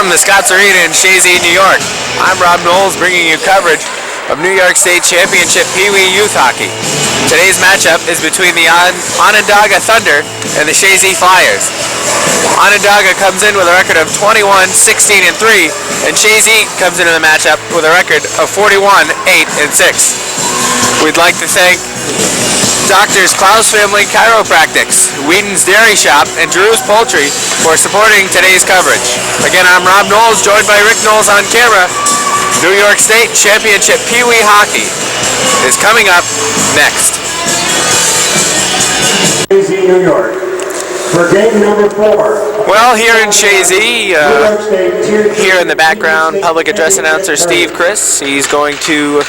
from the Scotts Arena in Chazy, New York. I'm Rob Knowles bringing you coverage of New York State Championship Pee-wee Youth Hockey. Today's matchup is between the Onondaga Thunder and the Chazy Flyers. Onondaga comes in with a record of 21, 16, and 3, and Chazy comes into the matchup with a record of 41, 8, and 6. We'd like to thank Doctors Klaus Family Chiropractics, Whedon's Dairy Shop, and Drew's Poultry for supporting today's coverage. Again, I'm Rob Knowles, joined by Rick Knowles on camera. New York State Championship Pee-wee Hockey is coming up next. Chazy, New York, for game number 4. Well, here in Chazy, here in the background, public address announcer Steve Chris. He's going to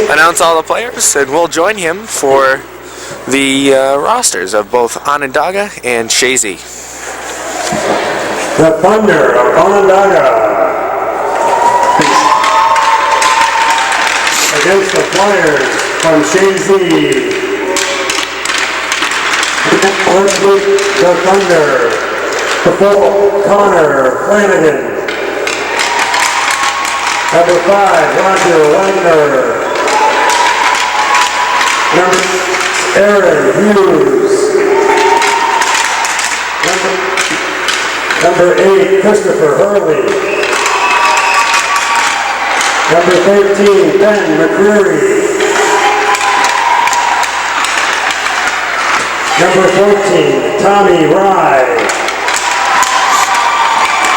announce all the players, and we'll join him for the rosters of both Onondaga and Chazy. The Thunder of Onondaga against the Flyers from Chazy. First week, the Thunder, the full Connor Flanagan. Number 5, Roger Wagner. Aaron Hughes. Number 8, Christopher Hurley. Number 13, Ben McCreary. Number 14, Tommy Rye.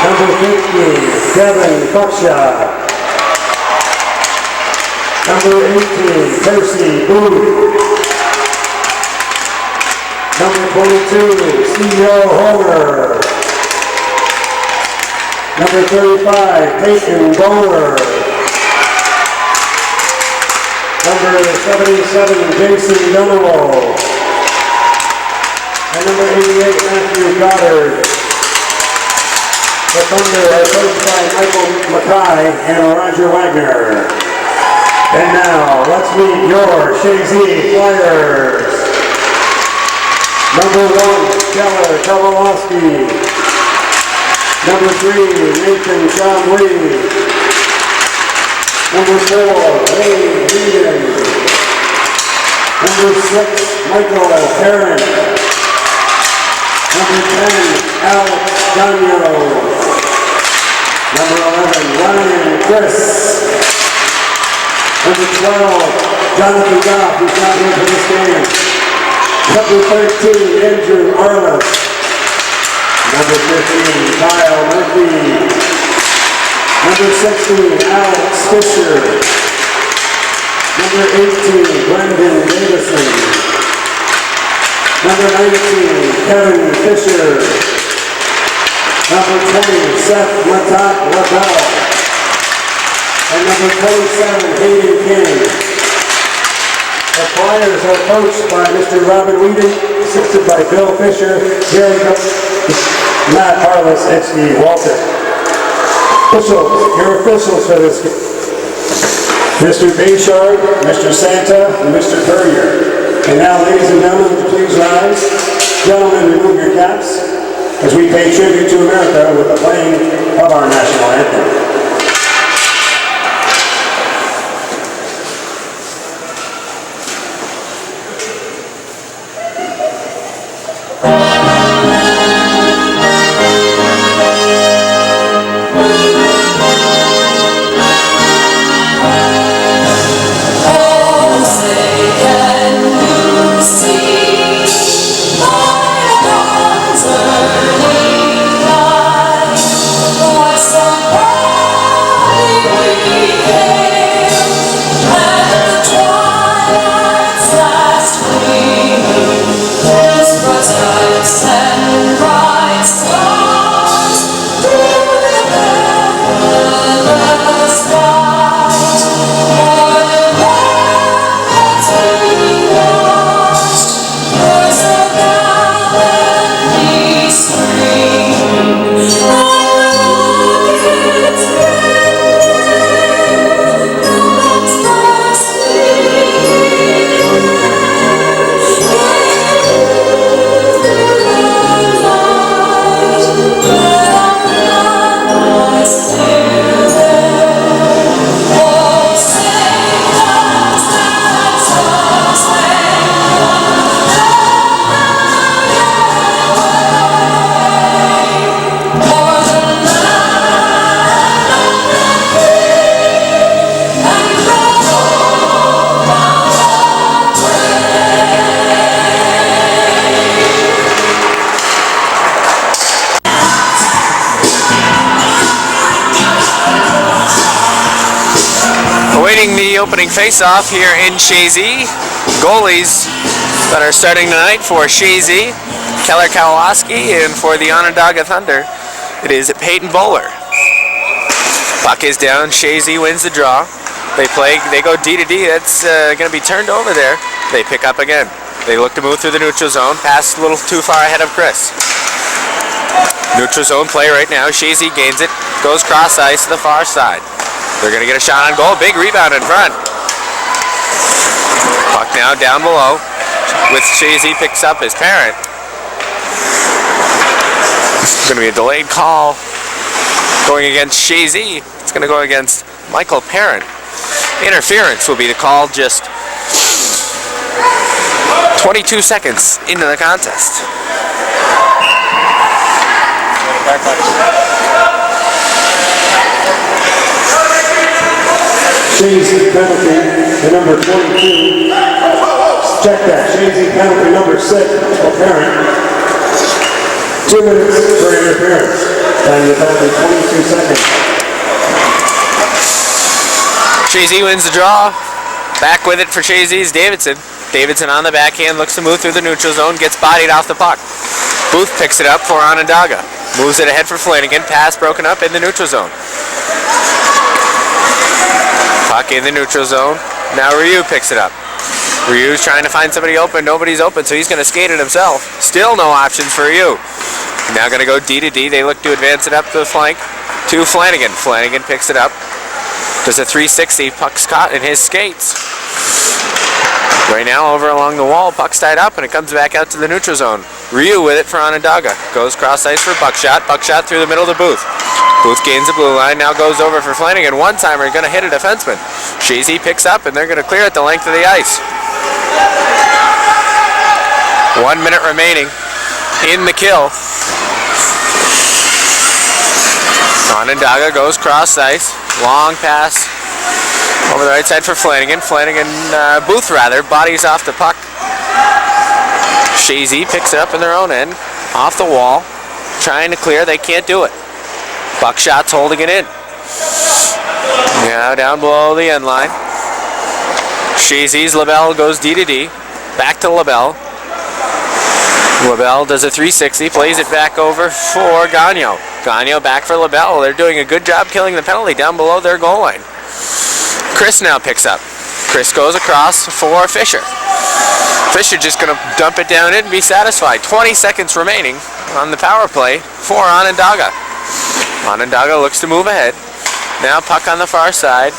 Number 15, Devin Buckshot. Number 18, Percy Booth. Number 22, CEO Homer. Number 35, Peyton Bowler. Number 77, Jason Donovo. And number 88, Matthew Goddard. The Thunder are coached by Michael Mackay and Roger Wagner. And now, let's meet your Chazy Flyers. Number 1, Keller Kowalowski. Number 3, Nathan Chomley. Number 4, Wayne Regan. Number 6, Michael Herron. Number 10, Alex Gagno. Number 11, Ryan Chris. Number 12, Jonathan Goff, who's not here for this game. Number 13, Andrew Arliss. Number 15, Kyle Murphy. Number 16, Alex Fisher. Number 18, Brendan Davison. Number 19, Kevin Fisher. Number 20, Seth LaBelle. And number 27, Hayden King. The Flyers are coached by Mr. Robin Whedon, assisted by Bill Fisher, Jerry Matt Harless, and Steve Walter. Your officials for this game. Mr. Bayshard, Mr. Santa, and Mr. Courier. And now, ladies and gentlemen, would you please rise? Gentlemen, remove your caps as we pay tribute to America with the playing of our national anthem. Voice the opening face-off here in Chazy. Goalies that are starting tonight for Chazy, Keller Kowalski, and for the Onondaga Thunder, it is Peyton Bowler. Puck is down. Chazy wins the draw. They go D to D. That's going to be turned over there. They pick up again. They look to move through the neutral zone. Pass a little too far ahead of Chris. Neutral zone play right now. Chazy gains it. Goes cross ice to the far side. They're going to get a shot on goal. Big rebound in front. Puck now down below. With Chazy picks up his parent. It's going to be a delayed call going against Chazy. It's going to go against Michael Parent. Interference will be the call just 22 seconds into the contest. Chazy penalty, the number 22. Check that. Chazy penalty number 6, Parent. 2 minutes for interference. And the penalty 22 seconds. Chazy wins the draw. Back with it for Chazy's Davidson. Davidson on the backhand, looks to move through the neutral zone, gets bodied off the puck. Booth picks it up for Onondaga. Moves it ahead for Flanagan. Pass broken up in the neutral zone. Puck in the neutral zone. Now Ryu picks it up. Ryu's trying to find somebody open. Nobody's open, so he's going to skate it himself. Still no options for Ryu. Now going to go D to D. They look to advance it up to the flank to Flanagan. Flanagan picks it up. Does a 360. Puck's caught in his skates. Right now, over along the wall, puck's tied up, and it comes back out to the neutral zone. Ryu with it for Onondaga. Goes cross ice for Buckshot. Buckshot through the middle of the Booth. Booth gains the blue line, now goes over for Flanagan. One-timer, going to hit a defenseman. Chazy picks up, and they're going to clear it the length of the ice. 1 minute remaining in the kill. Onondaga goes cross ice. Long pass over the right side for Flanagan. Booth bodies off the puck. Chazy picks it up in their own end, off the wall, trying to clear. They can't do it. Buckshot's holding it in. Now down below the end line. Chazy's LaBelle goes D to D. Back to LaBelle. LaBelle does a 360, plays it back over for Gagnon. Gagnon back for LaBelle. They're doing a good job killing the penalty down below their goal line. Chris now picks up. Chris goes across for Fisher. Fisher just going to dump it down in and be satisfied. 20 seconds remaining on the power play for Onondaga. Onondaga looks to move ahead. Now puck on the far side.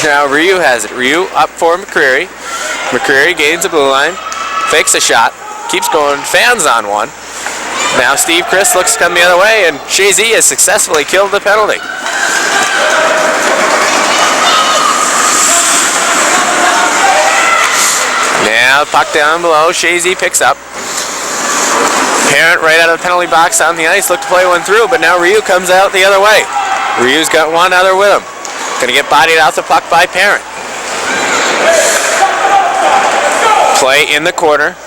Now Ryu has it. Ryu up for McCreary. McCreary gains the blue line. Fakes a shot. Keeps going. Fans on one. Now Steve Chris looks to come the other way, and Chazy has successfully killed the penalty. Now puck down below. Chazy picks up. Parent right out of the penalty box on the ice. Looked to play one through, but now Ryu comes out the other way. Ryu's got one other with him. Going to get bodied off the puck by Parent. Play in the corner.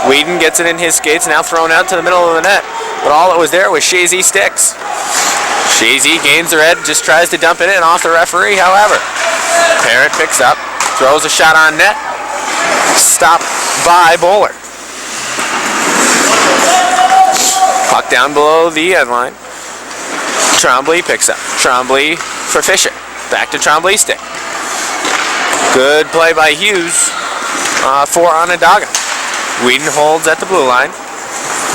Whedon gets it in his skates, now thrown out to the middle of the net. But all that was there was Chazy sticks. Chazy gains the red, just tries to dump it in off the referee, however. Parent picks up, throws a shot on net. Stopped by Bowler. Puck down below the end line. Trombley picks up. Trombley for Fisher. Back to Trombley's stick. Good play by Hughes for Onondaga. Whedon holds at the blue line.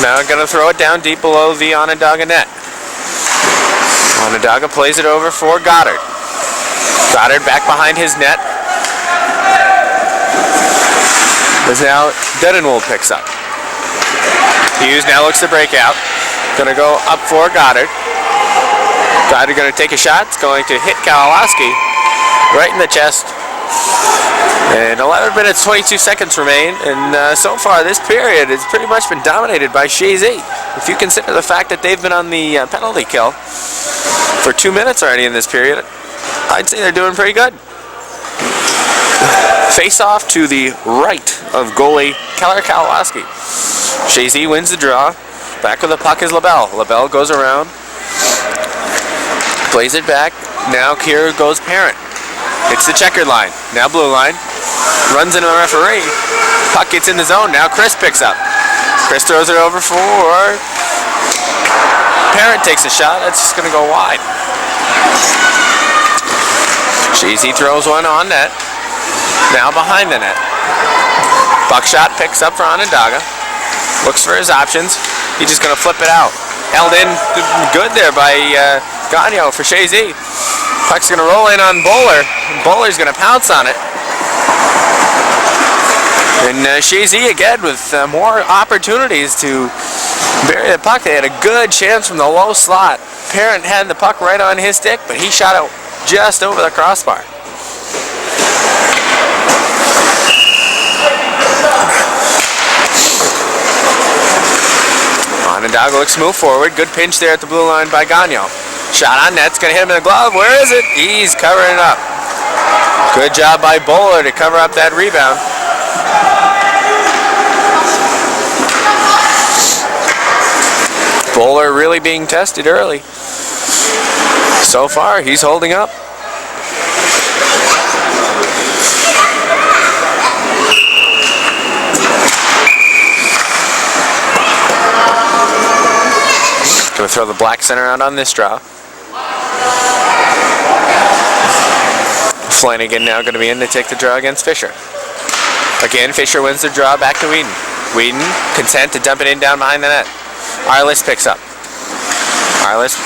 Now going to throw it down deep below the Onondaga net. Onondaga plays it over for Goddard. Goddard back behind his net. As now Dudenwold picks up. Hughes now looks to break out. Going to go up for Goddard. Goddard going to take a shot. It's going to hit Kowalski right in the chest. And 11 minutes, 22 seconds remain. And so far this period has pretty much been dominated by Chazy. If you consider the fact that they've been on the penalty kill for 2 minutes already in this period, I'd say they're doing pretty good. Face off to the right of goalie Keller Kowalski. Chazy wins the draw. Back with the puck is LaBelle. LaBelle goes around. Plays it back. Now here goes Parent. Hits the checkered line. Now blue line. Runs into the referee. Puck gets in the zone. Now Chris picks up. Chris throws it over for Parent. Takes a shot. That's just going to go wide. Chazy throws one on net. Now behind the net. Buckshot picks up for Onondaga. Looks for his options. He's just going to flip it out. Held in good there by Gagnon for Chazy. Puck's going to roll in on Bowler. Bowler's going to pounce on it. And Chazy again with more opportunities to bury the puck. They had a good chance from the low slot. Parent had the puck right on his stick, but he shot it just over the crossbar. Onondaga looks to move forward. Good pinch there at the blue line by Gagnon. Shot on net's going to hit him in the glove. Where is it? He's covering it up. Good job by Bowler to cover up that rebound. Bowler really being tested early. So far, he's holding up. Going to throw the black center out on this draw. Flanagan now going to be in to take the draw against Fisher. Again, Fisher wins the draw back to Whedon. Whedon content to dump it in down behind the net. Arliss picks up. Arliss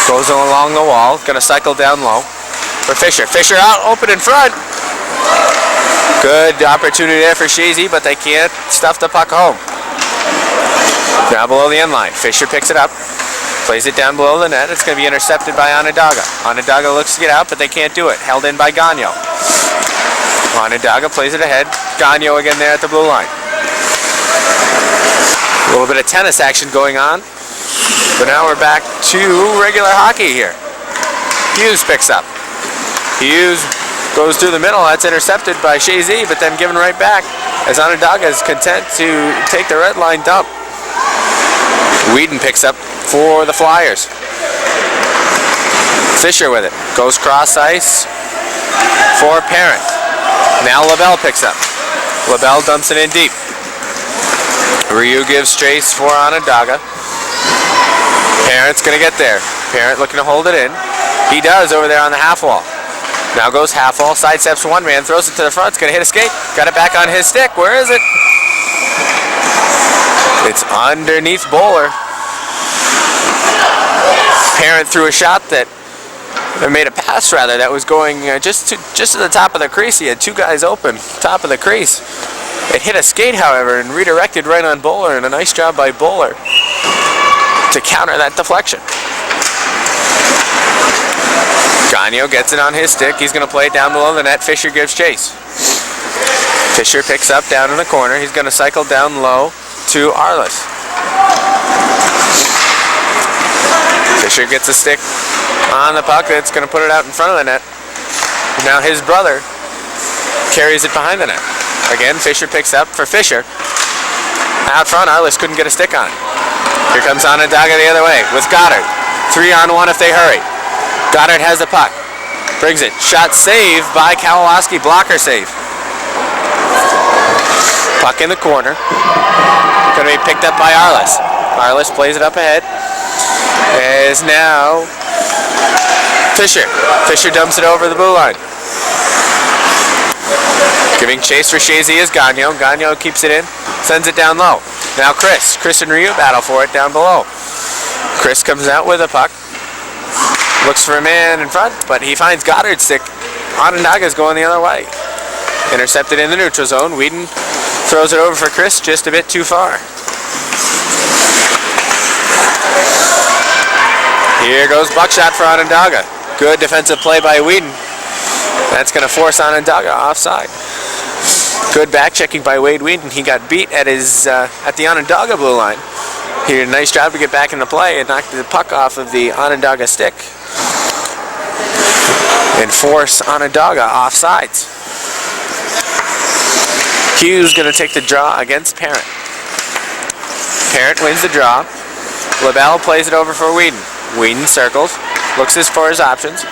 goes along the wall. Going to cycle down low for Fisher. Fisher out, open in front. Good opportunity there for Chazy, but they can't stuff the puck home. Now below the end line. Fisher picks it up. Plays it down below the net. It's going to be intercepted by Onondaga. Onondaga looks to get out, but they can't do it. Held in by Gagnon. Onondaga plays it ahead. Gagnon again there at the blue line. A little bit of tennis action going on. But now we're back to regular hockey here. Hughes picks up. Hughes goes through the middle. That's intercepted by Chazy, but then given right back as Onondaga is content to take the red line dump. Whedon picks up for the Flyers. Fisher with it. Goes cross ice for Parent. Now LaBelle picks up. LaBelle dumps it in deep. Ryu gives chase for Onondaga. Parent's going to get there. Parent looking to hold it in. He does over there on the half wall. Now goes half wall, sidesteps one man, throws it to the front. It's going to hit a skate. Got it back on his stick. Where is it? It's underneath Bowler. Parent threw a shot that made a pass rather that was going just to the top of the crease. He had two guys open, top of the crease. It hit a skate, however, and redirected right on Bowler, and a nice job by Bowler to counter that deflection. Gagnon gets it on his stick. He's going to play it down below the net. Fisher gives chase. Fisher picks up down in the corner. He's going to cycle down low to Arliss. Fisher gets a stick on the puck. That's going to put it out in front of the net. Now his brother carries it behind the net. Again, Fisher picks up for Fisher. Out front, Arliss couldn't get a stick on it. Here comes Onondaga the other way with Goddard. 3-on-1 if they hurry. Goddard has the puck. Brings it. Shot saved by Kowalowski. Blocker save. Puck in the corner. Going to be picked up by Arliss. Arliss plays it up ahead. Is now Fisher. Fisher dumps it over the blue line. Giving chase for Chazy is Gagnon. Gagnon keeps it in. Sends it down low. Now Chris. Chris and Ryu battle for it down below. Chris comes out with a puck. Looks for a man in front, but he finds Goddard's stick. Onondaga's going the other way. Intercepted in the neutral zone. Whedon throws it over for Chris just a bit too far. Here goes Buckshot for Onondaga. Good defensive play by Whedon. That's going to force Onondaga offside. Good back checking by Wade Whedon. He got beat at the Onondaga blue line. He did a nice job to get back into play and knock the puck off of the Onondaga stick and force Onondaga off sides. Hughes going to take the draw against Parent. Parent wins the draw. LaBelle plays it over for Whedon. Whedon circles, looks for his options.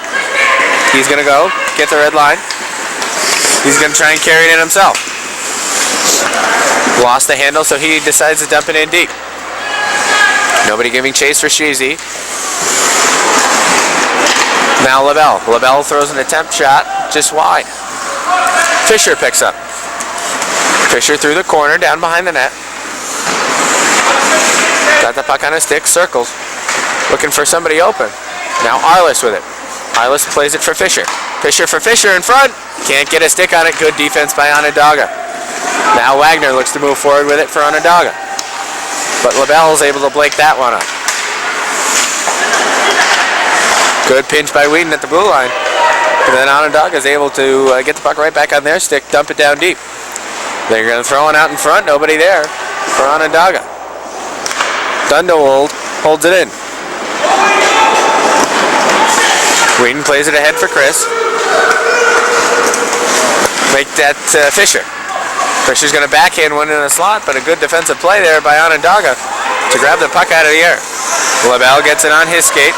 He's going to go get the red line. He's going to try and carry it in himself. Lost the handle, so he decides to dump it in deep. Nobody giving chase for Chazy. Now LaBelle. LaBelle throws an attempt shot just wide. Fisher picks up. Fisher through the corner, down behind the net. Got the puck on his stick, circles. Looking for somebody open. Now Arliss with it. Arliss plays it for Fisher. Fisher for Fisher in front. Can't get a stick on it. Good defense by Onondaga. Now Wagner looks to move forward with it for Onondaga. But LaBelle's able to blake that one up. Good pinch by Whedon at the blue line. And then Onondaga is able to get the puck right back on their stick, dump it down deep. They're going to throw it out in front. Nobody there for Onondaga. Dunderwold holds it in. Whedon plays it ahead for Chris. Make that Fisher. Fisher's going to backhand one in the slot, but a good defensive play there by Onondaga to grab the puck out of the air. LaBelle gets it on his skate.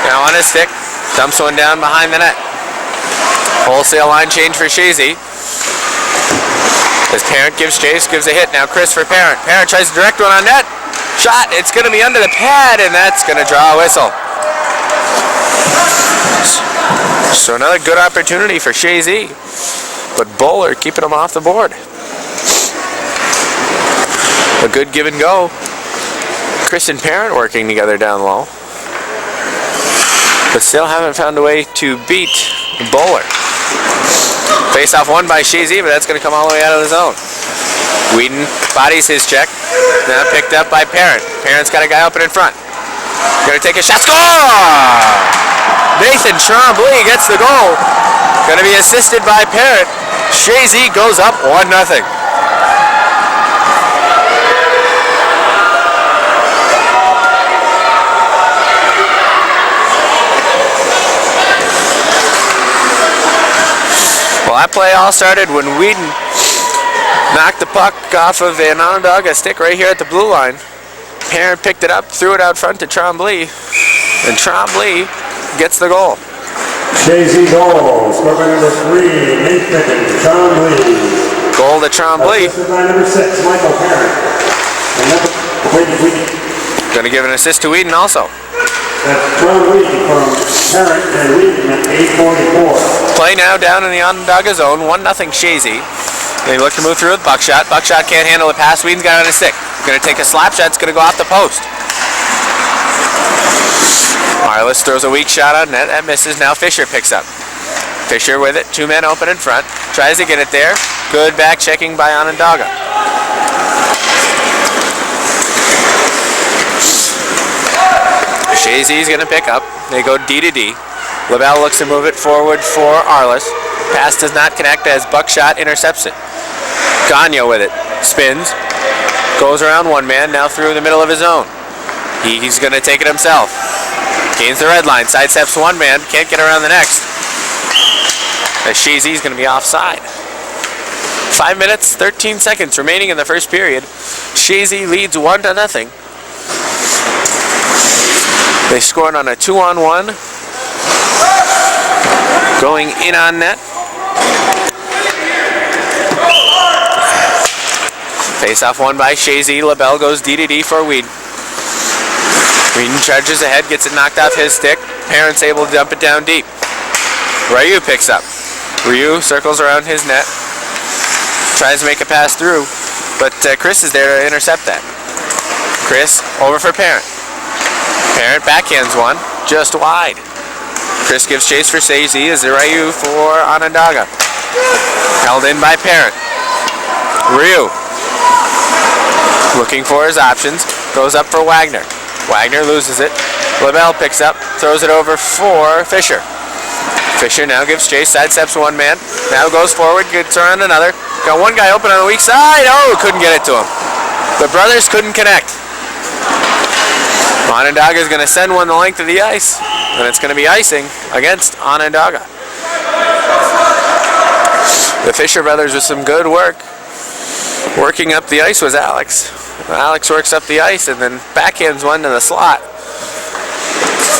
Now on his stick. Dumps one down behind the net. Wholesale line change for Chazy. As Parent gives chase, gives a hit. Now Chris for Parent. Parent tries to direct one on net. Shot. It's going to be under the pad, and that's going to draw a whistle. So another good opportunity for Chazy. But Bowler keeping him off the board. A good give and go. Chris and Parent working together down low. But still haven't found a way to beat Bowler. Face off won by Chazy, but that's going to come all the way out of the zone. Whedon bodies his check. Now picked up by Parent. Parent's got a guy open in front. Going to take a shot. Score! Nathan Tremblay gets the goal. Going to be assisted by Parent. Chazy goes up 1-0. Well, that play all started when Whedon knocked the puck off of an Onondaga stick right here at the blue line. Parent picked it up, threw it out front to Tremblay, and Tremblay gets the goal. Chazy goal, scored by number 3, Nathan Tremblay. Goal to Tremblay. Assisted by number 6, Michael Parent. Going to give an assist to Whedon also. That's Tremblay from Parent and Whedon at 8:44. Play now down in the Onondaga zone, 1-0 Chazy. They look to move through with Buckshot. Buckshot can't handle the pass. Whedon's got it on his stick. Going to take a slap shot. It's going to go off the post. Arliss throws a weak shot on net. That misses. Now Fisher picks up. Fisher with it. 2 men open in front. Tries to get it there. Good back checking by Onondaga. Chazy's going to pick up. They go D to D. LaBelle looks to move it forward for Arliss. Pass does not connect as Buckshot intercepts it. Gagnon with it. Spins. Goes around one man. Now through the middle of his own. He's going to take it himself. Gains the red line. Sidesteps one man. Can't get around the next. As Chazy's going to be offside. 5 minutes, 13 seconds remaining in the first period. Chazy leads 1-0. They scored on a 2-on-1. Going in on net. Face off won by Chazy. LaBelle goes D to D for Whedon. Whedon charges ahead, gets it knocked off his stick. Parent's able to dump it down deep. Ryu picks up. Ryu circles around his net. Tries to make a pass through, but Chris is there to intercept that. Chris over for Parent. Parent backhands one, just wide. Chris gives chase for Chazy as the Ryu for Onondaga. Held in by Parent. Ryu looking for his options, goes up for Wagner. Wagner loses it. LaBelle picks up, throws it over for Fisher. Fisher now gives chase, sidesteps one man, now goes forward, gets around another. Got one guy open on the weak side. Oh, couldn't get it to him. The brothers couldn't connect. Onondaga is going to send one the length of the ice, and it's going to be icing against Onondaga. The Fisher brothers with some good work. Working up the ice was Alex. Alex works up the ice and then backhands one to the slot.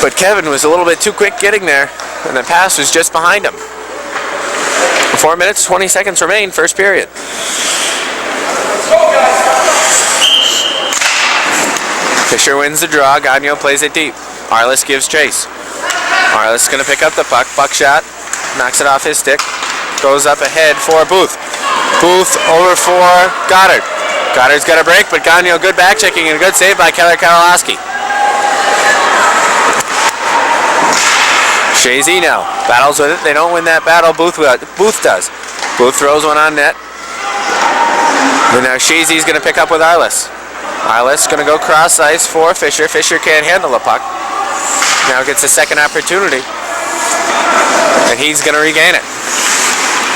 But Kevin was a little bit too quick getting there, and the pass was just behind him. 4 minutes, 20 seconds remain, first period. Fisher wins the draw. Gagnon plays it deep. Arliss gives chase. Arliss is going to pick up the puck. Buckshot knocks it off his stick. Goes up ahead for Booth. Booth over for Goddard. Goddard's got a break, but Gagnon good back checking and a good save by Keller Karolowski. Chazy now battles with it. They don't win that battle. Booth does. Booth throws one on net. And now Chazy's going to pick up with Arliss. Arliss going to go cross ice for Fisher. Fisher can't handle the puck. Now gets a second opportunity. And he's going to regain it.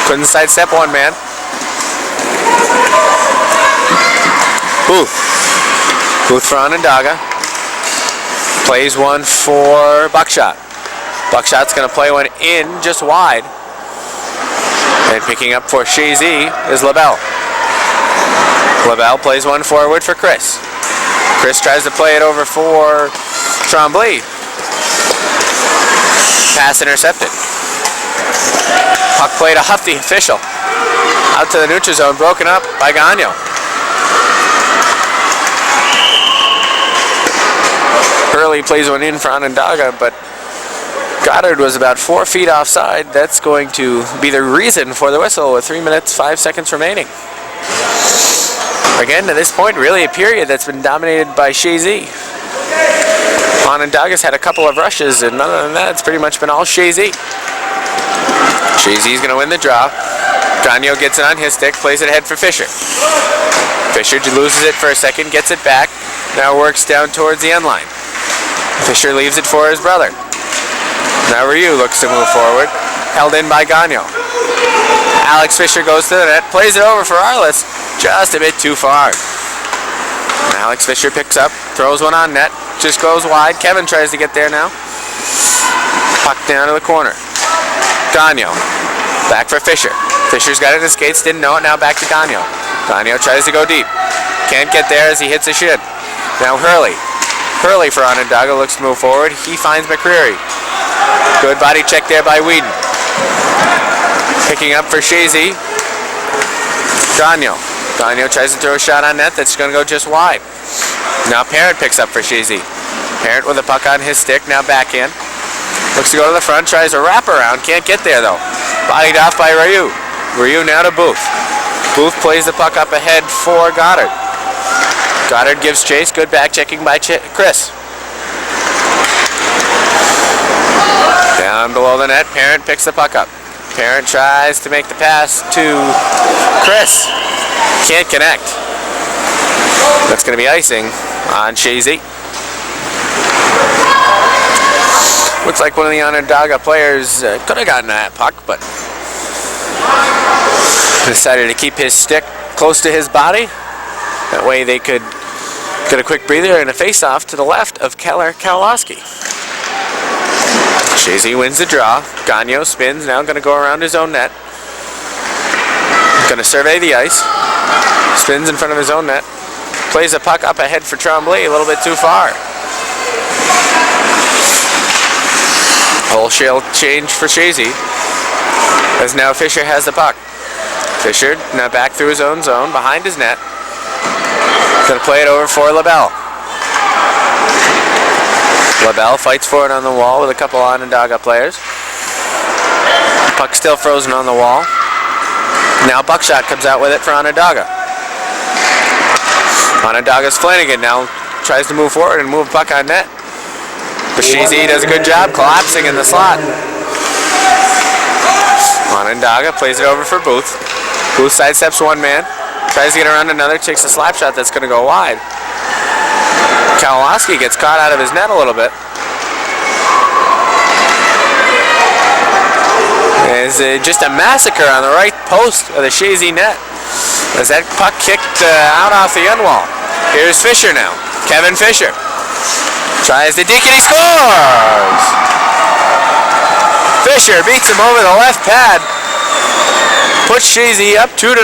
Couldn't sidestep one man. Booth. Booth for Onondaga. Plays one for Buckshot. Buckshot's going to play one in just wide. And picking up for Chazy is LaBelle. LaBelle plays one forward for Chris. Chris tries to play it over for Tremblay. Pass intercepted. Puck play to Huff, the official. Out to the neutral zone, broken up by Gagnon. Hurley plays one in for Onondaga, but Goddard was about 4 feet offside. That's going to be the reason for the whistle with 3 minutes, 5 seconds remaining. Again, to this point, really a period that's been dominated by Chazy. Onondaga's had a couple of rushes, and other than that, it's pretty much been all Chazy. Chazy's going to win the draw. Gagnon gets it on his stick, plays it ahead for Fisher. Fisher loses it for a second, gets it back, now works down towards the end line. Fisher leaves it for his brother. Now Ryu looks to move forward, held in by Gagnon. Alex Fisher goes to the net, plays it over for Arliss, just a bit too far. Alex Fisher picks up, throws one on net, just goes wide. Kevin tries to get there now. Puck down to the corner. Gagnon, back for Fisher. Fisher's got it in his skates, didn't know it, now back to Gagnon. Gagnon tries to go deep. Can't get there as he hits a shin. Now Hurley. Hurley for Onondaga looks to move forward. He finds McCreary. Good body check there by Whedon. Picking up for Chazy. Gagnon. Gagnon tries to throw a shot on net that's going to go just wide. Now Parent picks up for Chazy. Parent with a puck on his stick, now backhand. Looks to go to the front, tries a wraparound, can't get there though. Bodied off by Ryu. Ryu now to Booth. Booth plays the puck up ahead for Goddard. Goddard gives chase, good back checking by Chris. Down below the net, Parent picks the puck up. Parent tries to make the pass to Chris. Can't connect. That's going to be icing on Chazy. Looks like one of the Onondaga players could have gotten that puck, but decided to keep his stick close to his body. That way they could get a quick breather and a face-off to the left of Keller Karolowski. Chazy wins the draw. Gagnon spins, now going to go around his own net. Going to survey the ice. Spins in front of his own net. Plays a puck up ahead for Tremblay, a little bit too far. Wholesale change for Chazy, as now Fisher has the puck. Fisher now back through his own zone, behind his net. Going to play it over for LaBelle. LaBelle fights for it on the wall with a couple Onondaga players. Puck still frozen on the wall. Now Buckshot comes out with it for Onondaga. Onondaga's Flanagan now tries to move forward and move puck on net. But Chazy does a good job collapsing in the slot. Onondaga plays it over for Booth. Booth sidesteps one man. Tries to get around another, takes a slap shot that's going to go wide. Karolowski gets caught out of his net a little bit. It's just a massacre on the right post of the Chazy net. As that puck kicked out off the end wall. Here's Fisher now. Kevin Fisher. Tries to deke and he scores! Fisher beats him over the left pad. Puts Chazy up 2-0.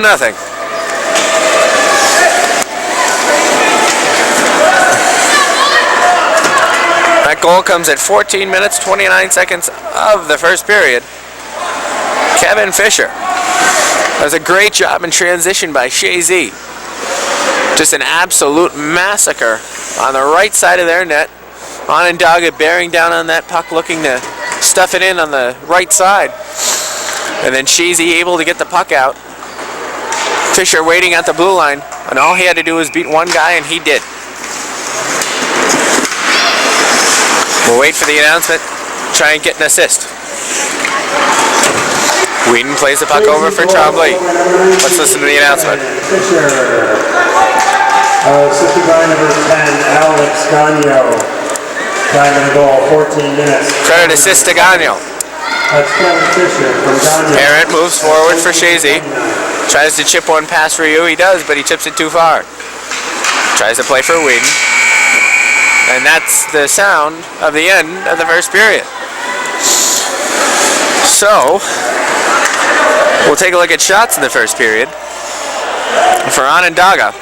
That goal comes at 14 minutes, 29 seconds of the first period. Kevin Fisher That was a great job in transition by Chazy. Just an absolute massacre on the right side of their net. Onondaga bearing down on that puck, looking to stuff it in on the right side. And then Chazy able to get the puck out. Fisher waiting at the blue line, and all he had to do was beat one guy, and he did. We'll wait for the announcement, try and get an assist. Whedon plays the puck over for Tremblay. Let's listen to the announcement. Fisher. Assisted by number 10, Alex Gagno. Time in the goal, 14 minutes. Credit assist to Gagno. That's Kevin Fisher from Gagno. Parent moves forward for Chazy. Tries to chip one past Ryu. He does, but he chips it too far. Tries to play for Whedon. And that's the sound of the end of the first period. So, we'll take a look at shots in the first period. For Onondaga,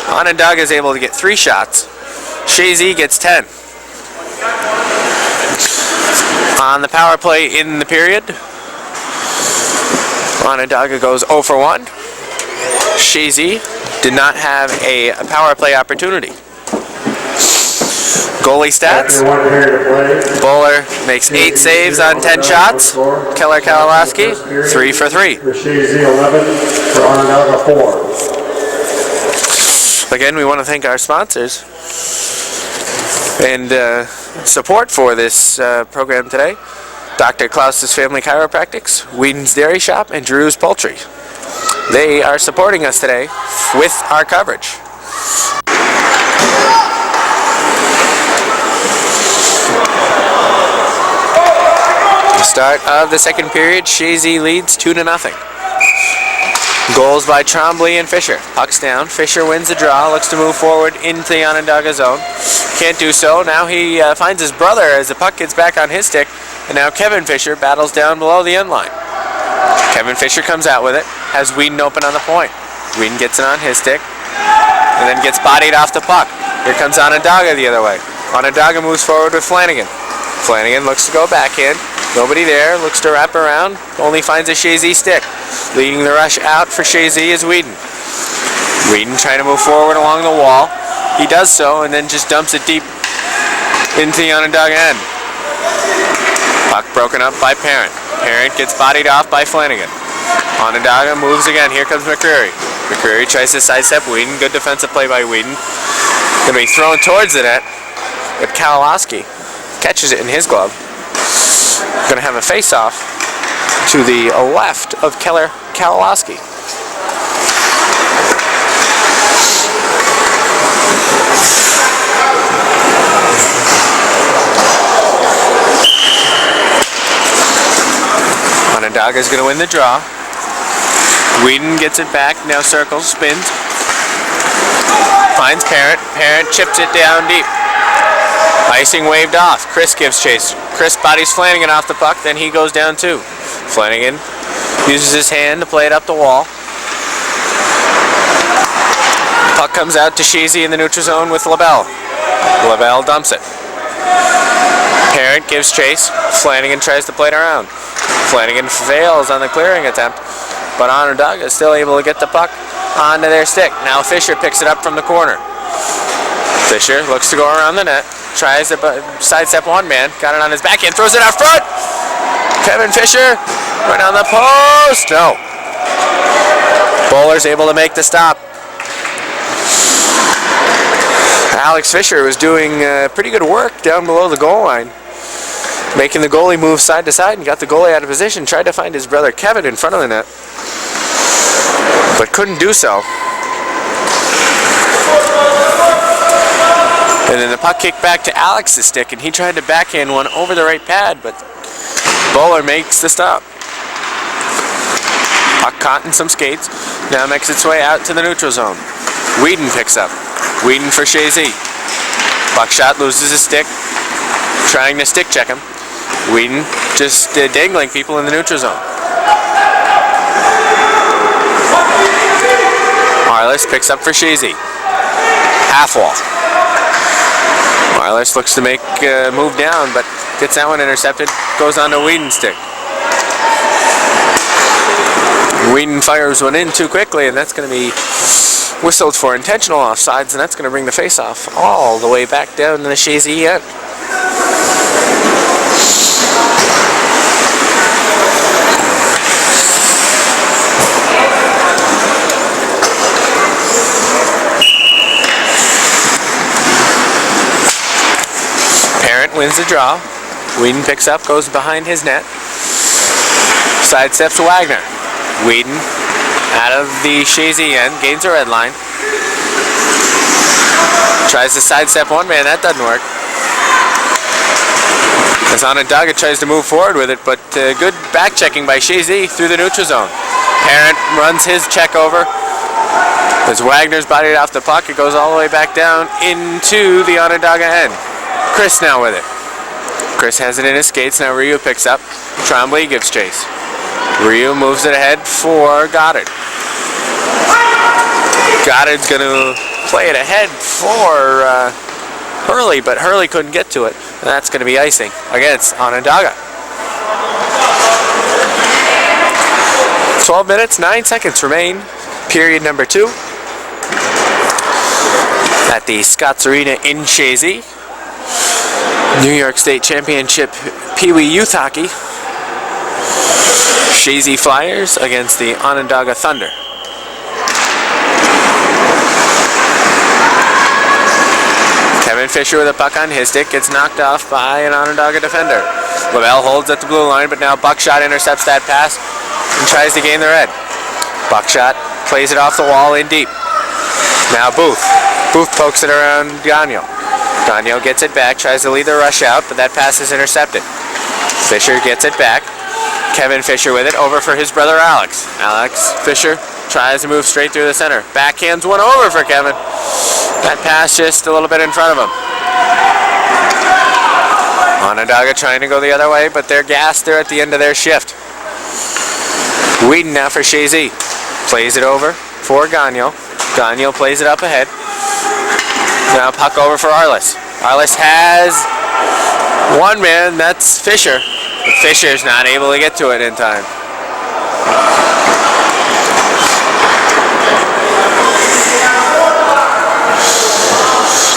Onondaga is able to get 3 shots. Chazy gets 10. On the power play in the period, Onondaga goes 0 for 1. Chazy did not have a power play opportunity. Goalie stats. Bowler makes 8 saves on 10 shots. Keller Kalalaski, 3 for 3. For Chazy, 11. For Onondaga, 4. Again, we want to thank our sponsors and support for this program today. Dr. Klaus's Family Chiropractics, Whedon's Dairy Shop, and Drew's Poultry. They are supporting us today with our coverage. Start of the second period, Chazy leads 2-0. Goals by Tremblay and Fisher. Puck's down. Fisher wins the draw. Looks to move forward into the Onondaga zone. Can't do so. Now he finds his brother as the puck gets back on his stick. And now Kevin Fisher battles down below the end line. Kevin Fisher comes out with it. Has Whedon open on the point. Whedon gets it on his stick. And then gets bodied off the puck. Here comes Onondaga the other way. Onondaga moves forward with Flanagan. Flanagan looks to go backhand. Nobody there. Looks to wrap around. Only finds a Chazy stick. Leading the rush out for Chazy is Whedon. Whedon trying to move forward along the wall. He does so and then just dumps it deep into the Onondaga end. Puck broken up by Parent. Parent gets bodied off by Flanagan. Onondaga moves again. Here comes McCreary. McCreary tries to sidestep Whedon. Good defensive play by Whedon. Going to be thrown towards the net, but Kalalaski catches it in his glove. Going to have a face-off to the left of Keller Kalalaski. Onondaga is going to win the draw. Whedon gets it back, now circles, spins. Finds Parent. Parent chips it down deep. Icing waved off. Chris gives chase. Chris bodies Flanagan off the puck, then he goes down too. Flanagan uses his hand to play it up the wall. Puck comes out to Chazy in the neutral zone with LaBelle. LaBelle dumps it. Parent gives chase. Flanagan tries to play it around. Flanagan fails on the clearing attempt, but Onondaga is still able to get the puck onto their stick. Now Fisher picks it up from the corner. Fisher looks to go around the net. Tries to sidestep one man. Got it on his backhand. Throws it out front. Kevin Fisher right on the post. No. Bowler's able to make the stop. Alex Fisher was doing pretty good work down below the goal line. Making the goalie move side to side and got the goalie out of position. Tried to find his brother Kevin in front of the net, but couldn't do so. And then the puck kicked back to Alex's stick, and he tried to backhand one over the right pad, but Bowler makes the stop. Puck caught in some skates. Now makes its way out to the neutral zone. Whedon picks up. Whedon for Chazy. Buckshot loses his stick, trying to stick check him. Whedon just dangling people in the neutral zone. Marlis picks up for Chazy. Half wall. Marlis looks to make a move down, but gets that one intercepted. Goes on to Whedon's stick. Whedon fires one in too quickly, and that's going to be whistled for intentional offsides, and that's going to bring the face-off all the way back down to the Chazy end. Parent wins the draw. Whedon picks up, goes behind his net. Sidesteps Wagner. Whedon out of the Chazy end, gains a red line. Tries to sidestep one man, that doesn't work. As Onondaga tries to move forward with it, but good back checking by Chazy through the neutral zone. Parent runs his check over. As Wagner's bodied off the puck, it goes all the way back down into the Onondaga end. Chris now with it. Chris has it in his skates, now Ryu picks up. Trombley gives chase. Ryu moves it ahead for Goddard. Goddard's going to play it ahead for Hurley, but Hurley couldn't get to it. And that's going to be icing against Onondaga. 12 minutes, 9 seconds remain. Period number 2. At the Scotts Arena in Chazy. New York State Championship Pee-wee Youth Hockey. Chazy Flyers against the Onondaga Thunder. Kevin Fisher with a puck on his stick gets knocked off by an Onondaga defender. Lavelle holds at the blue line, but now Buckshot intercepts that pass and tries to gain the red. Buckshot plays it off the wall in deep. Now Booth. Booth pokes it around Gagnon. Gagnon gets it back, tries to lead the rush out, but that pass is intercepted. Fisher gets it back. Kevin Fisher with it, over for his brother Alex. Alex Fisher tries to move straight through the center. Backhands one over for Kevin. That pass just a little bit in front of him. Onondaga trying to go the other way, but they're gassed. They're at the end of their shift. Whedon now for Chazy. Plays it over for Gagnon. Gagnon plays it up ahead. Now puck over for Arliss. Arliss has one man, that's Fisher. But Fisher's not able to get to it in time.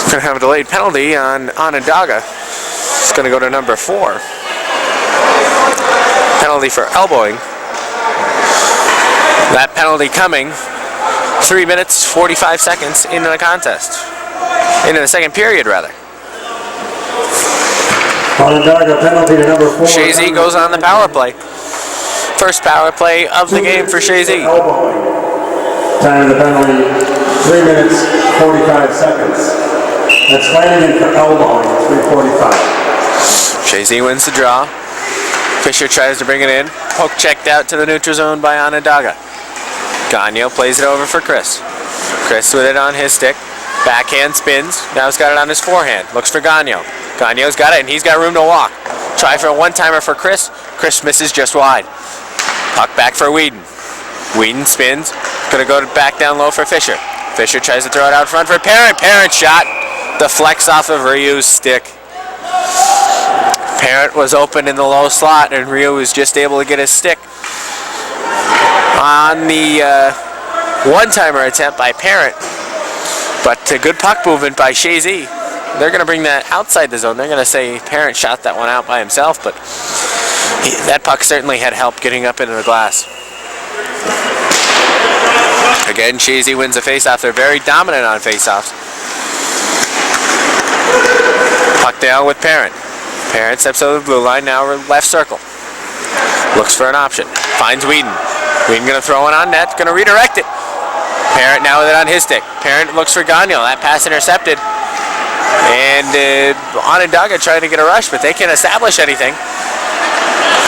Going to have a delayed penalty on Onondaga. It's going to go to number 4. Penalty for elbowing. That penalty coming 3 minutes, 45 seconds into the contest. Into the second period, rather. Onondaga penalty to number 4. Chazy goes on the power play. First power play of the game for Chazy. Time of the penalty, 3 minutes, 45 seconds. That's Flanagan for elbowing, 3:45. Chazy wins the draw. Fisher tries to bring it in. Poke checked out to the neutral zone by Onondaga. Gagnon plays it over for Chris. Chris with it on his stick. Backhand spins. Now he's got it on his forehand. Looks for Gagnon. Gagnon's got it, and he's got room to walk. Try for a one-timer for Chris. Chris misses just wide. Puck back for Whedon. Whedon spins. Gonna go back down low for Fisher. Fisher tries to throw it out front for Parent. Parent shot. Deflects off of Ryu's stick. Parent was open in the low slot, and Ryu was just able to get his stick on the one-timer attempt by Parent. But good puck movement by Chazy. They're going to bring that outside the zone. They're going to say Parent shot that one out by himself, but that puck certainly had help getting up into the glass. Again, Chazy wins the faceoff. They're very dominant on faceoffs. Puck down with Parent. Parent steps over the blue line, now left circle. Looks for an option. Finds Whedon. Whedon going to throw it on net, going to redirect it. Parent now with it on his stick. Parent looks for Gagnon. That pass intercepted. And Onondaga trying to get a rush, but they can't establish anything.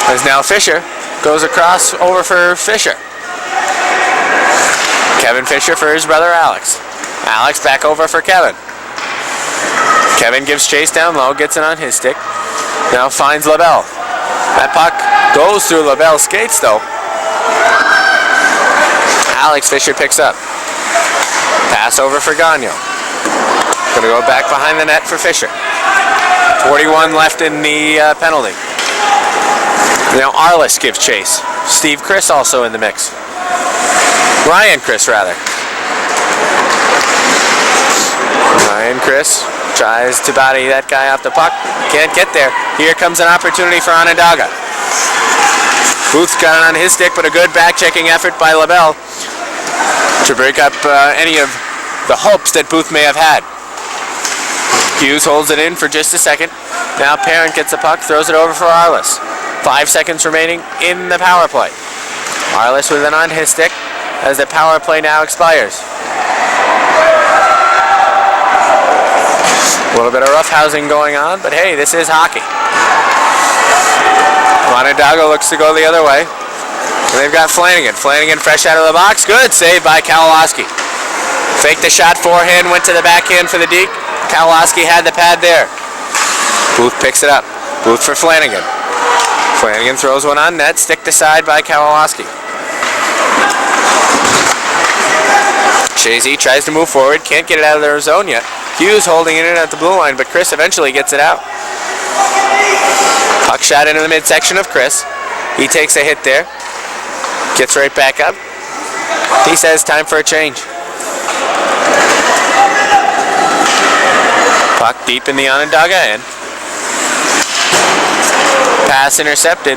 As now Fisher goes across over for Fisher. Kevin Fisher for his brother Alex. Alex back over for Kevin. Kevin gives chase down low, gets it on his stick. Now finds LaBelle. That puck goes through LaBelle's skates though. Alex Fisher picks up. Pass over for Gagnon. Gonna go back behind the net for Fisher. 41 left in the penalty. Now Arliss gives chase. Steve Chris also in the mix. Ryan Chris, rather. Ryan Chris tries to body that guy off the puck. Can't get there. Here comes an opportunity for Onondaga. Booth's got it on his stick, but a good back-checking effort by LaBelle to break up any of the hopes that Booth may have had. Hughes holds it in for just a second. Now Parent gets the puck, throws it over for Arliss. 5 seconds remaining in the power play. Arliss with it on his stick as the power play now expires. A little bit of roughhousing going on, but hey, this is hockey. Onondaga looks to go the other way. And they've got Flanagan. Flanagan fresh out of the box. Good save by Kowalski. Faked the shot forehand, went to the backhand for the deke. Kowalski had the pad there. Booth picks it up. Booth for Flanagan. Flanagan throws one on net. Stick to side by Kowalski. Chazy tries to move forward. Can't get it out of their zone yet. Hughes holding it in at the blue line, but Chris eventually gets it out. Puck shot into the midsection of Chris. He takes a hit there. Gets right back up. He says time for a change. Puck deep in the Onondaga end. Pass intercepted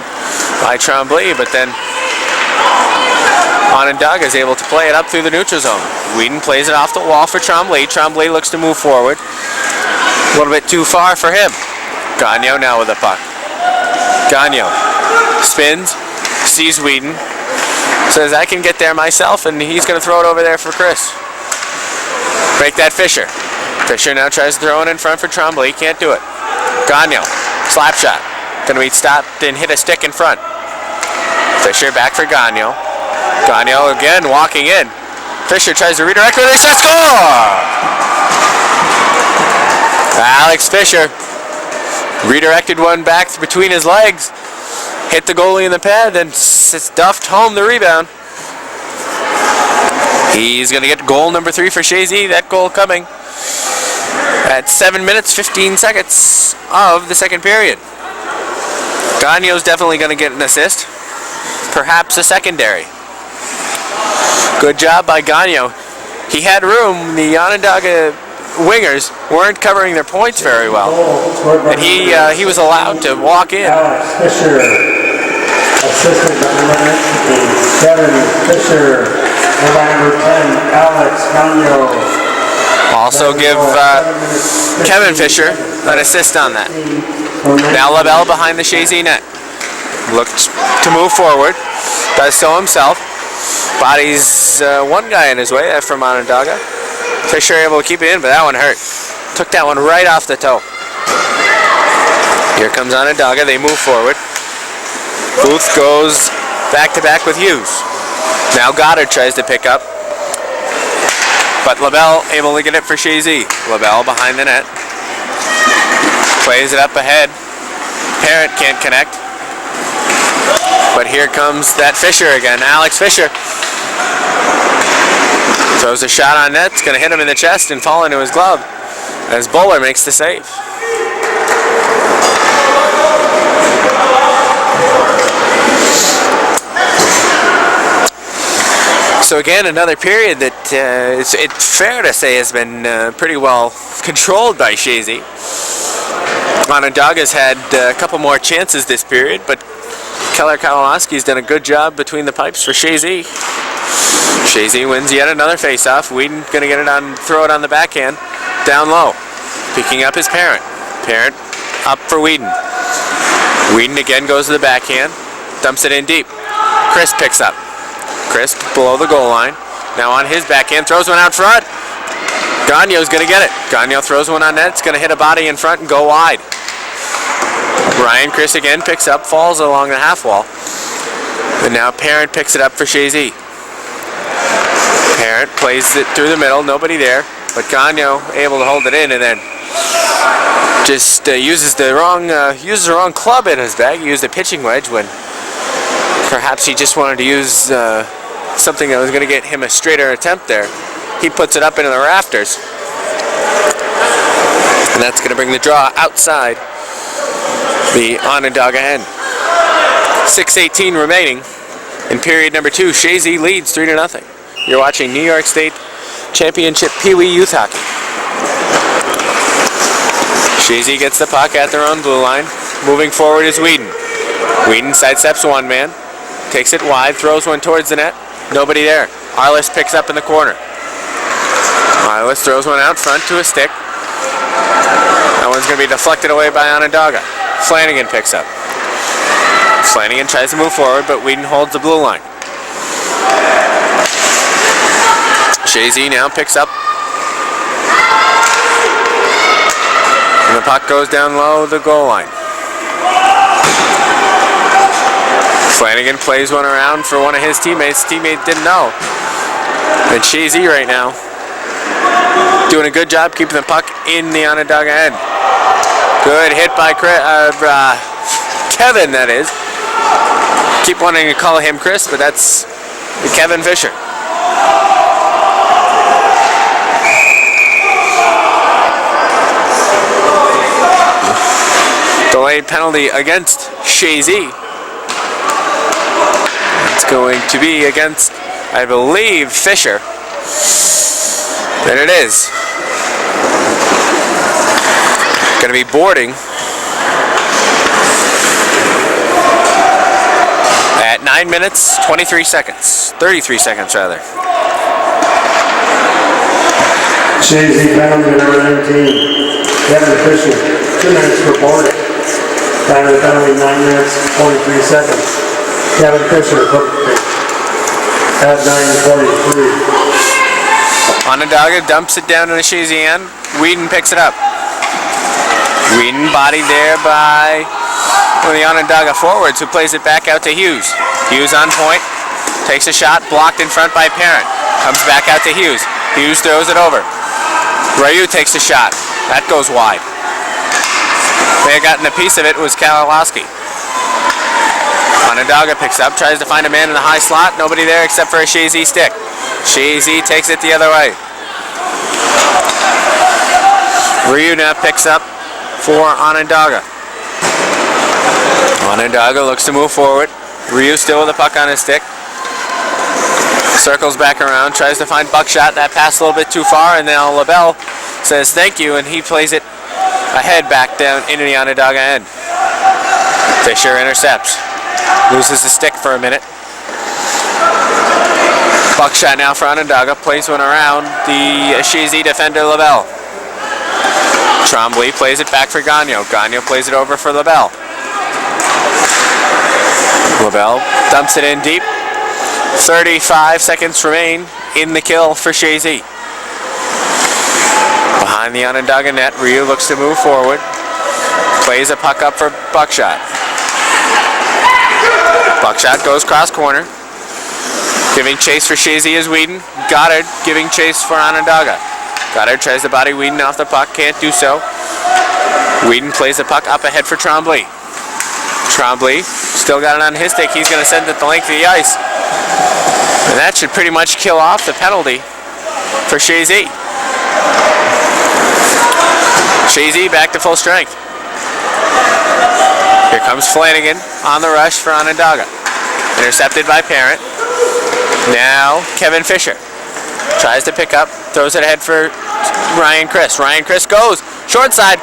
by Tremblay, but then Onondaga is able to play it up through the neutral zone. Whedon plays it off the wall for Tremblay. Tremblay looks to move forward. A little bit too far for him. Gagnon now with the puck. Gagnon spins, sees Whedon, says I can get there myself, and he's going to throw it over there for Chris. Break that Fisher. Fisher now tries to throw it in front for Tremblay. Can't do it. Gagnon, slap shot. Going to be stopped and hit a stick in front. Fisher back for Gagnon. Gagnon again walking in. Fisher tries to redirect with a shot. Score! Alex Fisher redirected one back between his legs. Hit the goalie in the pad, then stuffed home the rebound. He's going to get goal number 3 for Chazy. That goal coming at 7 minutes, 15 seconds of the second period. Gagnon's definitely going to get an assist. Perhaps a secondary. Good job by Gagnon. He had room. The Onondaga wingers weren't covering their points very well. And he was allowed to walk in. Alex Fisher, assisted by number 7, Fisher, and by number 10, Alex Gagnon. Also give Kevin Fisher an assist on that. Now LaBelle behind the Chazy net. Looks to move forward. Does so himself. Bodies one guy in his way from Onondaga. Fisher able to keep it in, but that one hurt. Took that one right off the toe. Here comes Onondaga. They move forward. Booth goes back-to-back with Hughes. Now Goddard tries to pick up. But LaBelle able to get it for Chazy. LaBelle behind the net. Plays it up ahead. Parent can't connect. But here comes that Fisher again. Alex Fisher throws a shot on net. It's going to hit him in the chest and fall into his glove as Bowler makes the save. So again, another period that it's fair to say has been pretty well controlled by Chazy. Onondaga's had a couple more chances this period, but Keller Kowalski's done a good job between the pipes for Chazy. Chazy wins yet another face-off. Whedon gonna get it on, throw it on the backhand, down low. Picking up his Parent. Parent up for Whedon. Whedon again goes to the backhand, dumps it in deep. Chris picks up. Chris below the goal line. Now on his backhand, throws one out front. Gagnon's gonna get it. Gagnon throws one on net. It's gonna hit a body in front and go wide. Ryan Chris again picks up, falls along the half wall. And now Parent picks it up for Chazy. Parent plays it through the middle, nobody there. But Gagnon able to hold it in and then just uses the wrong club in his bag. He used a pitching wedge when perhaps he just wanted to use something that was going to get him a straighter attempt there. He puts it up into the rafters. And that's going to bring the draw outside the Onondaga end. 6:18 remaining In period number 2, Chazy leads 3-0. You're watching New York State Championship Pee-wee Youth Hockey. Chazy gets the puck at their own blue line. Moving forward is Whedon. Whedon sidesteps one man, takes it wide, throws one towards the net. Nobody there. Arliss picks up in the corner. Arliss throws one out front to a stick. That one's going to be deflected away by Onondaga. Flanagan picks up. Flanagan tries to move forward, but Whedon holds the blue line. Chazy now picks up. And the puck goes down low the goal line. Flanagan plays one around for one of his teammates. Teammate didn't know. And Chazy right now doing a good job keeping the puck in the Onondaga end. Good hit by Kevin, that is. Keep wanting to call him Chris, but that's Kevin Fisher. Delayed penalty against Chazy. It's going to be against, I believe, Fisher. And it is. Going to be boarding at 9 minutes, 23 seconds. 33 seconds, rather. Chazy penalty number 19. Kevin Fisher, 2 minutes for boarding. Time of the penalty, 9 minutes, 43 seconds. Kevin Fisher at 9:43. Onondaga dumps it down to the Chazy end. Whedon picks it up. Whedon bodied there by one of the Onondaga forwards who plays it back out to Hughes. Hughes on point, takes a shot, blocked in front by Parent. Comes back out to Hughes. Hughes throws it over. Ryu takes a shot. That goes wide. May have gotten a piece of it was Kalilowski. Onondaga picks up, tries to find a man in the high slot. Nobody there except for a Chazy stick. Chazy takes it the other way. Ryu now picks up for Onondaga. Onondaga looks to move forward. Ryu still with the puck on his stick. Circles back around, tries to find Buckshot. That pass a little bit too far, and now LaBelle says thank you, and he plays it ahead back down into the Onondaga end. Fisher intercepts. Loses the stick for a minute. Buckshot now for Onondaga. Plays one around the Chazy defender LaBelle. Trombley plays it back for Gagnon. Gagnon plays it over for LaBelle. LaBelle dumps it in deep. 35 seconds remain in the kill for Chazy. Behind the Onondaga net, Ryu looks to move forward. Plays a puck up for Buckshot. Buckshot goes cross corner. Giving chase for Chazy is Whedon. Goddard giving chase for Onondaga. Goddard tries to body Whedon off the puck, can't do so. Whedon plays the puck up ahead for Trombley. Trombley still got it on his stick. He's going to send it the length of the ice. And that should pretty much kill off the penalty for Chazy. Chazy back to full strength. Here comes Flanagan on the rush for Onondaga. Intercepted by Parent. Now Kevin Fisher tries to pick up, throws it ahead for Ryan Chris. Ryan Chris goes short side.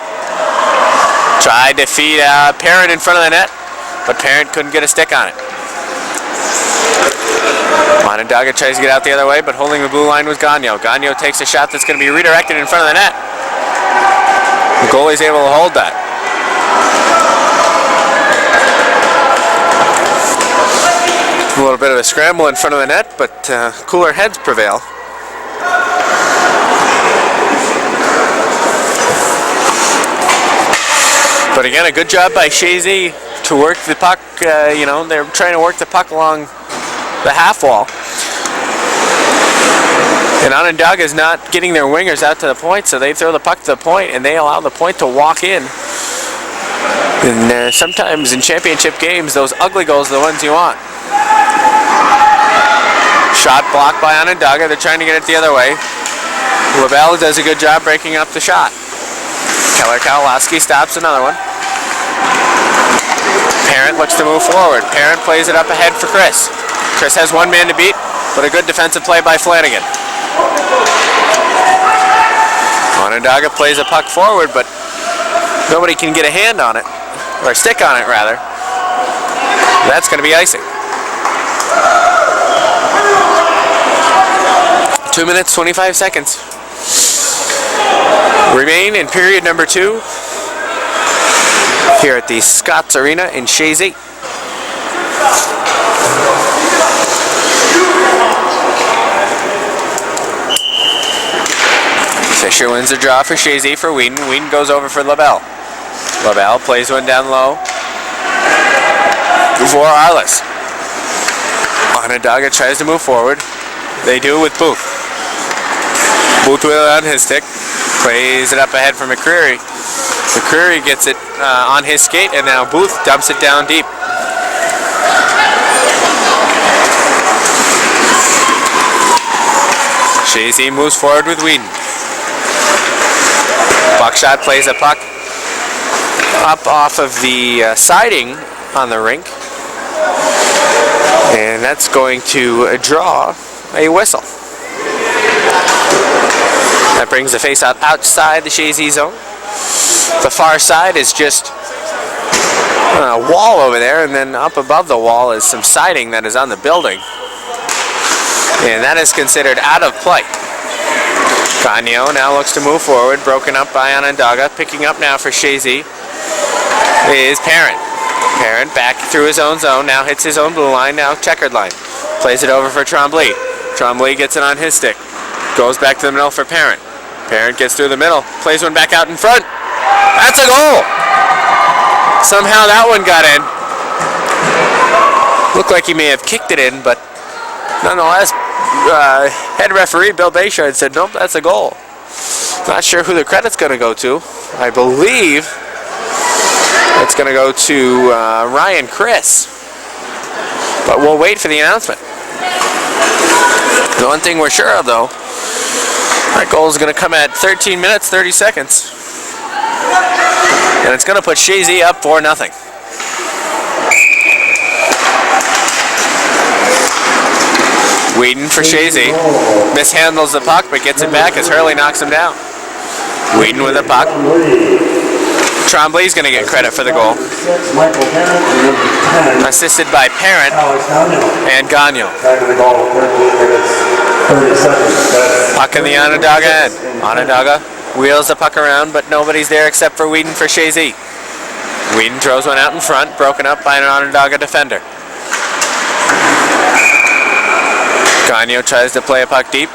Tried to feed Parent in front of the net, but Parent couldn't get a stick on it. Onondaga tries to get out the other way, but holding the blue line was Gagnon. Gagnon takes a shot that's going to be redirected in front of the net. The goalie's able to hold that. A little bit of a scramble in front of the net, but cooler heads prevail. But again, a good job by Chazy to work the puck. They're trying to work the puck along the half wall. And Onondaga is not getting their wingers out to the point, so they throw the puck to the point, and they allow the point to walk in. And sometimes in championship games, those ugly goals are the ones you want. Shot blocked by Onondaga. They're trying to get it the other way. LaBelle does a good job breaking up the shot. Kalilowski stops another one. Parent looks to move forward. Parent plays it up ahead for Chris. Chris has one man to beat, but a good defensive play by Flanagan. Onondaga plays a puck forward, but nobody can get a hand on it, or a stick on it rather. That's going to be icing. 2 minutes, 25 seconds remain in period number 2 here at the Scotts Arena in Chazy. Fisher wins the draw for Chazy for Whedon. Whedon goes over for LaBelle. LaBelle plays one down low for Arliss. Onondaga tries to move forward. They do with Booth. Booth with it on his stick. Plays it up ahead for McCreary. McCreary gets it on his skate, and now Booth dumps it down deep. Chazy moves forward with Whedon. Buckshot plays a puck up off of the siding on the rink, and that's going to draw a whistle. That brings the face-off outside the Chazy zone. The far side is just a wall over there, and then up above the wall is some siding that is on the building, and that is considered out of play. Gagnon now looks to move forward, broken up by Onondaga. Picking up now for Chazy is Parent. Parent back through his own zone, now hits his own blue line, now checkered line. Plays it over for Tremblay. Tremblay gets it on his stick. Goes back to the middle for Parent. Parent gets through the middle, plays one back out in front. That's a goal! Somehow that one got in. Looked like he may have kicked it in, but nonetheless, head referee Bill Bayshard said, nope, that's a goal. Not sure who the credit's going to go to. I believe it's going to go to Ryan Chris. But we'll wait for the announcement. The one thing we're sure of, though, that goal is going to come at 13 minutes, 30 seconds. And it's going to put Chazy up 4-0. Whedon for Chazy. Mishandles the puck, but gets it back as Hurley knocks him down. Whedon with the puck. Tremblay's going to get credit for the goal. Assisted by Parent and Gagnon. Puck in the Onondaga end. Onondaga wheels the puck around, but nobody's there except for Whedon for Chazy. Whedon throws one out in front, broken up by an Onondaga defender. Gagnon tries to play a puck deep,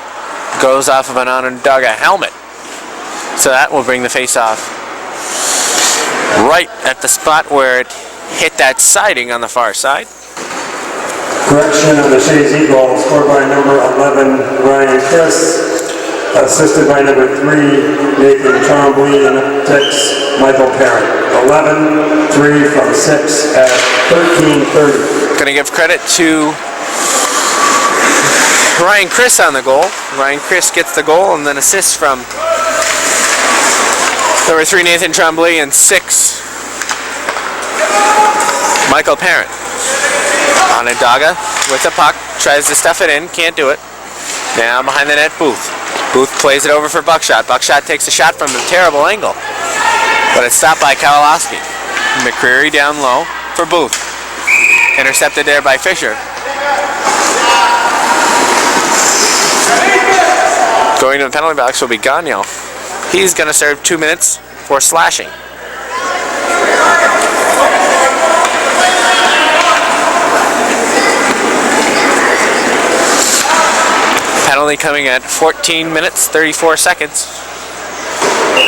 goes off of an Onondaga helmet. So that will bring the face-off right at the spot where it hit that siding on the far side. Correction of the Chazy goal, scored by number 11, Ryan Chris, assisted by number 3, Nathan Tremblay, and text Michael Parent. 11-3 from 6 at 13:30. Going to give credit to Ryan Chris on the goal. Ryan Chris gets the goal and then assists from number 3, Nathan Tremblay, and 6, Michael Parent. Onondaga with the puck, tries to stuff it in, can't do it. Now behind the net, Booth. Booth plays it over for Buckshot. Buckshot takes a shot from a terrible angle, but it's stopped by Kowalowski. McCreary down low for Booth. Intercepted there by Fisher. Going to the penalty box will be Gagnon. He's going to serve 2 minutes for slashing. Penalty coming at 14 minutes, 34 seconds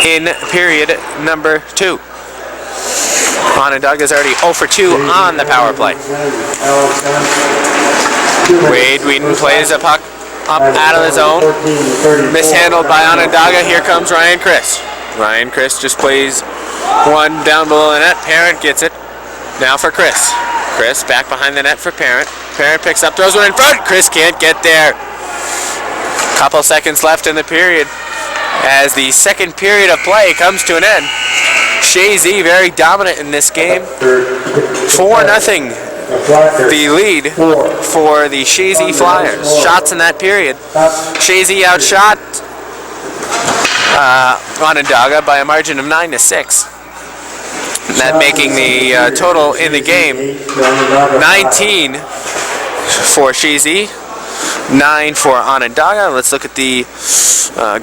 in period number 2. Onondaga is already 0 for 2 on the power play. Whedon plays a puck up out of the zone. Mishandled by Onondaga. Here comes Ryan Chris. Ryan Chris just plays one down below the net. Parent gets it. Now for Chris. Chris back behind the net for Parent. Parent picks up, throws one in front. Chris can't get there. Couple seconds left in the period as the second period of play comes to an end. Chazy very dominant in this game. 4-0 the lead for the Chazy Flyers. Shots in that period. Chazy outshot Onondaga by a margin of 9-6. That making the total in the game 19 for Chazy, 9 for Onondaga. Let's look at the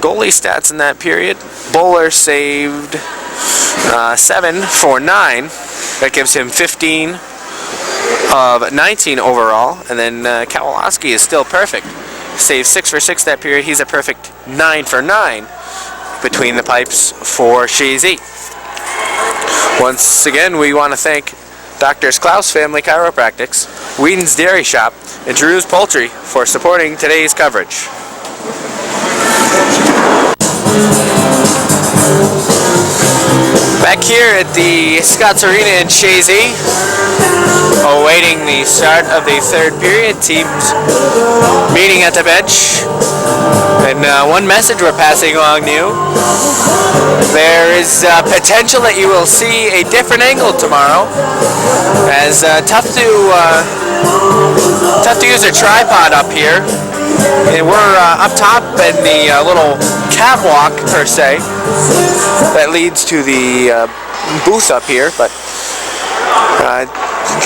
goalie stats in that period. Bowler saved 7 for 9. That gives him 15 of 19 overall. And then Kowalski is still perfect. Saved 6 for 6 that period. He's a perfect 9 for 9 between the pipes for Chazy. Once again, we want to thank Drs. Klaus Family Chiropractics, Whedon's Dairy Shop, and Drew's Poultry for supporting today's coverage. Back here at the Scotts Arena in Chazy, awaiting the start of the third period, teams meeting at the bench. And one message we're passing along to you: there is potential that you will see a different angle tomorrow, as tough to use a tripod up here. And we're up top in the little catwalk, per se, that leads to the booth up here. But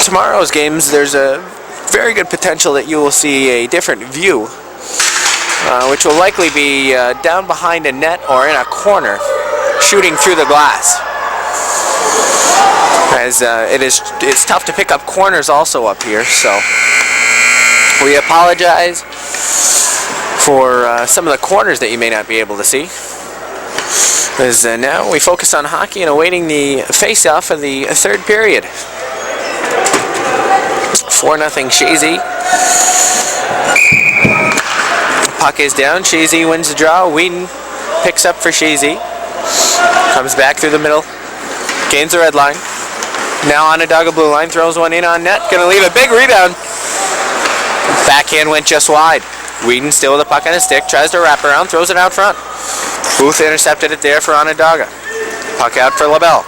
tomorrow's games, there's a very good potential that you will see a different view, which will likely be down behind a net or in a corner, shooting through the glass. As it's tough to pick up corners also up here, so we apologize for some of the corners that you may not be able to see. As now we focus on hockey and awaiting the face-off of the third period. 4-0 Chazy. Puck is down. Chazy wins the draw. Whedon picks up for Chazy. Comes back through the middle. Gains the red line. Now Onondaga blue line. Throws one in on net. Going to leave a big rebound. Backhand went just wide. Whedon still with the puck on his stick. Tries to wrap around. Throws it out front. Booth intercepted it there for Onondaga. Puck out for LaBelle.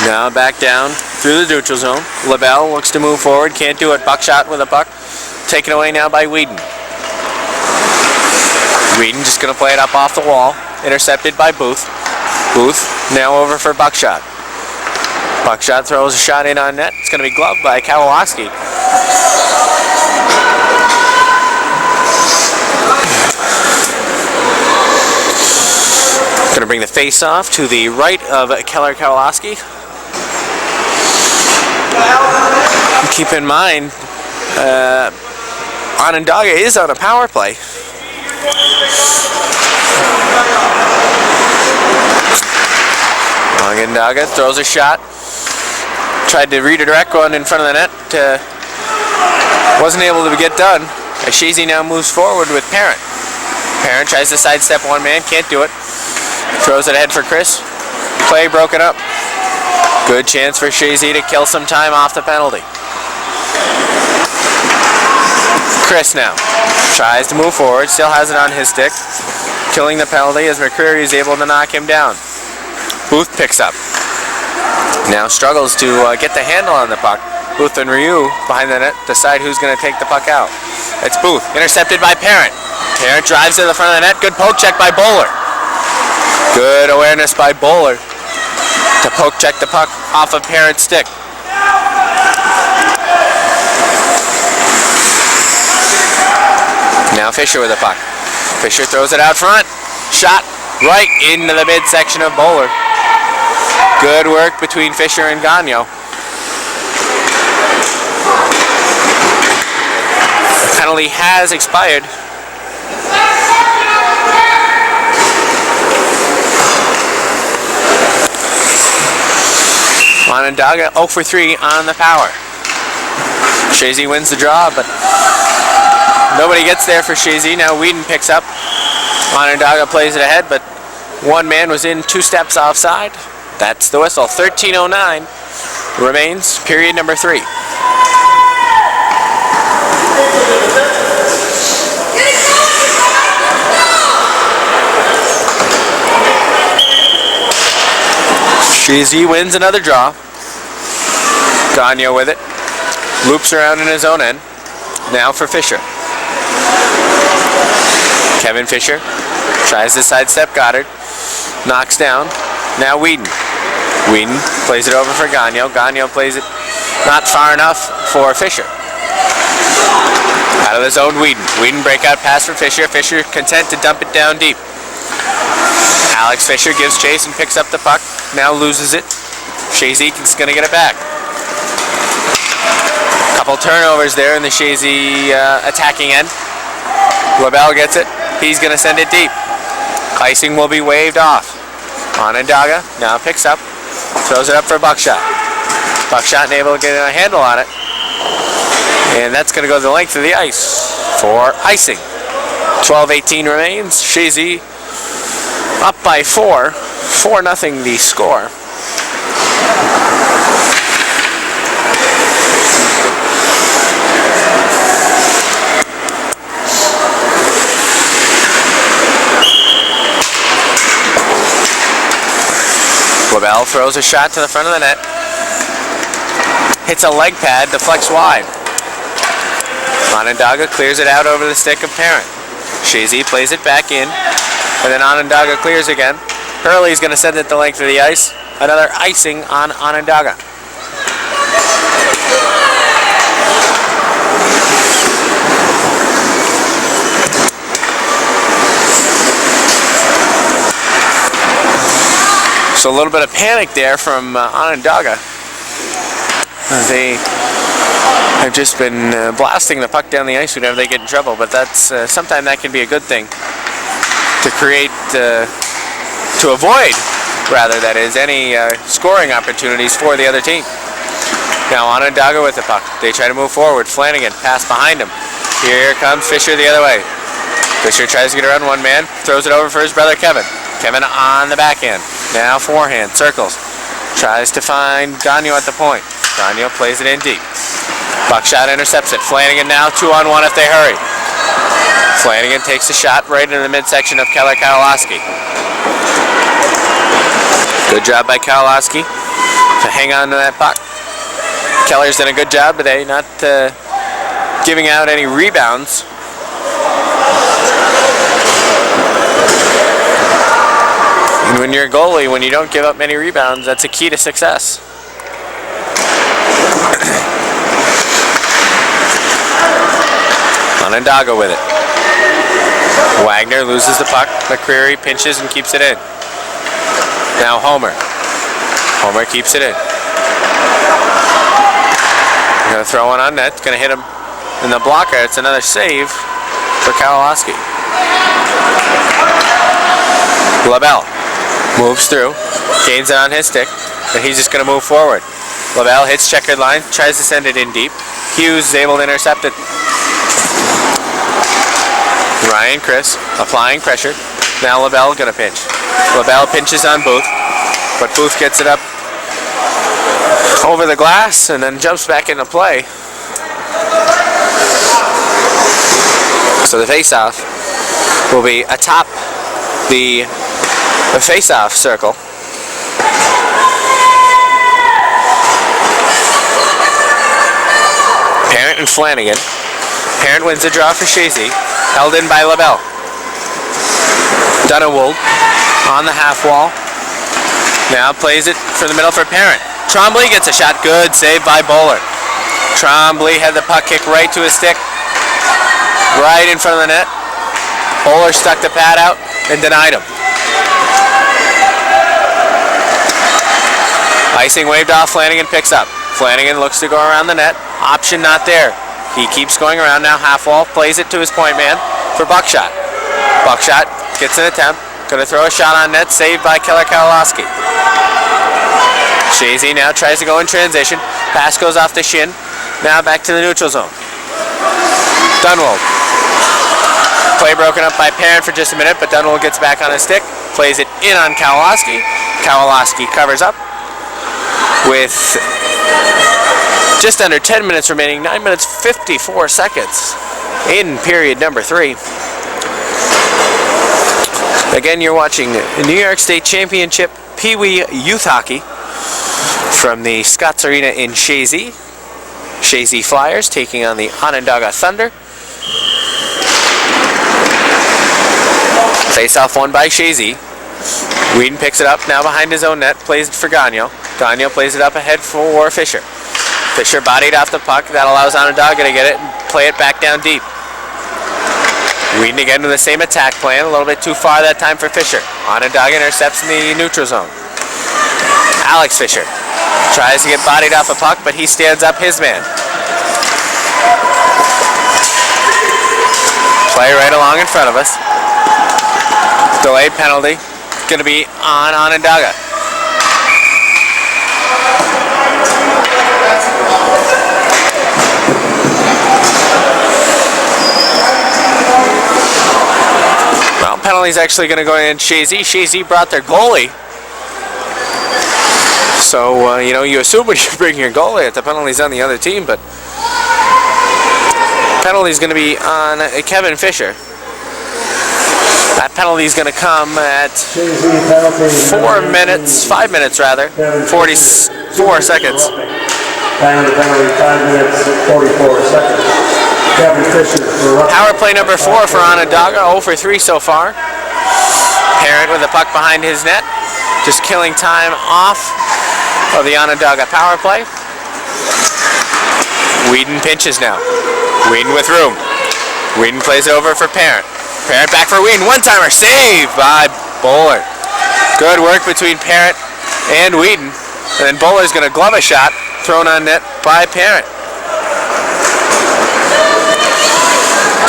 Now back down through the neutral zone. LaBelle looks to move forward. Can't do it. Buckshot with a puck. Taken away now by Whedon. Whedon just going to play it up off the wall. Intercepted by Booth. Booth now over for Buckshot. Buckshot throws a shot in on net. It's going to be gloved by Kowalski. Going to bring the face-off to the right of Keller Kowalski. Keep in mind, Onondaga is on a power play. Onondaga throws a shot. Tried to redirect one in front of the net. Wasn't able to get done. As Chazy now moves forward with Parent. Parent tries to sidestep one man. Can't do it. Throws it ahead for Chris. Play broken up. Good chance for Chazy to kill some time off the penalty. Chris now tries to move forward. Still has it on his stick. Killing the penalty as McCreary is able to knock him down. Booth picks up. Now struggles to get the handle on the puck. Booth and Ryu behind the net decide who's going to take the puck out. It's Booth. Intercepted by Parent. Parent drives to the front of the net. Good poke check by Bowler. Good awareness by Bowler to poke check the puck off of Parent's stick. Now Fisher with the puck. Fisher throws it out front. Shot right into the midsection of Bowler. Good work between Fisher and Gagnon. The penalty has expired. Onondaga 0 for 3 on the power. Chazy wins the draw, but nobody gets there for Chazy. Now Whedon picks up. Onondaga plays it ahead, but one man was in 2 steps offside. That's the whistle. 13:09 remains period number 3. Chazy wins another draw. Gagnon with it. Loops around in his own end. Now for Fisher. Kevin Fisher tries to sidestep Goddard. Knocks down. Now Whedon. Whedon plays it over for Gagnon. Gagnon plays it not far enough for Fisher. Out of the zone, Whedon. Whedon breakout pass for Fisher. Fisher content to dump it down deep. Alex Fisher gives chase and picks up the puck. Now loses it. Chazy is going to get it back. Couple turnovers there in the Chazy attacking end. LaBelle gets it. He's going to send it deep. Icing will be waved off. Onondaga now picks up. Throws it up for Buckshot. Buckshot unable to get a handle on it. And that's going to go the length of the ice for icing. 12:18 remains. Chazy up by 4. 4-0 the score. LaBelle throws a shot to the front of the net. Hits a leg pad, deflects wide. Onondaga clears it out over the stick of Parent. Chazy plays it back in, and then Onondaga clears again. Hurley's going to send it the length of the ice. Another icing on Onondaga. So a little bit of panic there from Onondaga. They have just been blasting the puck down the ice whenever they get in trouble, but that's sometimes that can be a good thing to create, to avoid, rather, that is, any scoring opportunities for the other team. Now Onondaga with the puck. They try to move forward. Flanagan pass behind him. Here comes Fisher the other way. Fisher tries to get around one man, throws it over for his brother Kevin. Kevin on the backhand. Now forehand, circles. Tries to find Gagnon at the point. Gagnon plays it in deep. Buckshot intercepts it. Flanagan now 2-on-1 if they hurry. Flanagan takes a shot right in the midsection of Keller Kowalski. Good job by Kowalski to hang on to that puck. Keller's done a good job today, not giving out any rebounds. And when you're a goalie, when you don't give up many rebounds, that's a key to success. Onondaga with it. Wagner loses the puck. McCreary pinches and keeps it in. Now Homer. Homer keeps it in. Going to throw one on net. Going to hit him in the blocker. It's another save for Kowalski. LaBelle moves through. Gains it on his stick. But he's just going to move forward. LaBelle hits checkered line. Tries to send it in deep. Hughes is able to intercept it. Ryan Chris applying pressure. Now LaBelle going to pinch. LaBelle pinches on Booth. But Booth gets it up over the glass and then jumps back into play. So the face-off will be atop the face-off circle. Parent and Flanagan. Parent wins the draw for Chazy. Held in by LaBelle. Dunnewold on the half wall. Now plays it for the middle for Parent. Trombley gets a shot. Good save by Bowler. Trombley had the puck kicked right to his stick. Right in front of the net. Bowler stuck the pad out and denied him. Icing waved off. Flanagan picks up. Flanagan looks to go around the net. Option not there. He keeps going around now. Half wall. Plays it to his point man for Buckshot. Buckshot gets an attempt. Going to throw a shot on net. Saved by Keller Kowalski. Chazy now tries to go in transition. Pass goes off the shin. Now back to the neutral zone. Dunnewold. Play broken up by Parent for just a minute, but Dunnewold gets back on his stick. Plays it in on Kowalski. Kowalski covers up with just under 10 minutes remaining. 9 minutes 54 seconds in period number 3. Again, you're watching New York State Championship Pee Wee Youth Hockey. from the Scotts Arena in Chazy. Chazy Flyers taking on the Onondaga Thunder. Face-off won by Chazy. Whedon picks it up now behind his own net, plays it for Gagno. Gagno plays it up ahead for Fisher. Fisher bodied off the puck. That allows Onondaga to get it and play it back down deep. Whedon again with the same attack plan, a little bit too far that time for Fisher. Onondaga intercepts in the neutral zone. Alex Fisher tries to get bodied off a puck, but he stands up his man. Play right along in front of us. Delayed penalty. Going to be on Onondaga. Well, penalty's actually going to go in Chazy. Chazy brought their goalie. So, you assume when you bring your goalie that the penalty's on the other team, but penalty's going to be on Kevin Fisher. That penalty is going to come at 5 minutes, 44 seconds. Penalty, 5 minutes, 44 seconds. Kevin Fisher. Power play number 4 for Onondaga, 0 for 3 so far. Parent with the puck behind his net, just killing time off of the Onondaga power play. Whedon pinches now. Whedon with room. Whedon plays it over for Parent. Parent back for Whedon. One-timer saved by Bowler. Good work between Parent and Whedon. And then Bowler's going to glove a shot thrown on net by Parent.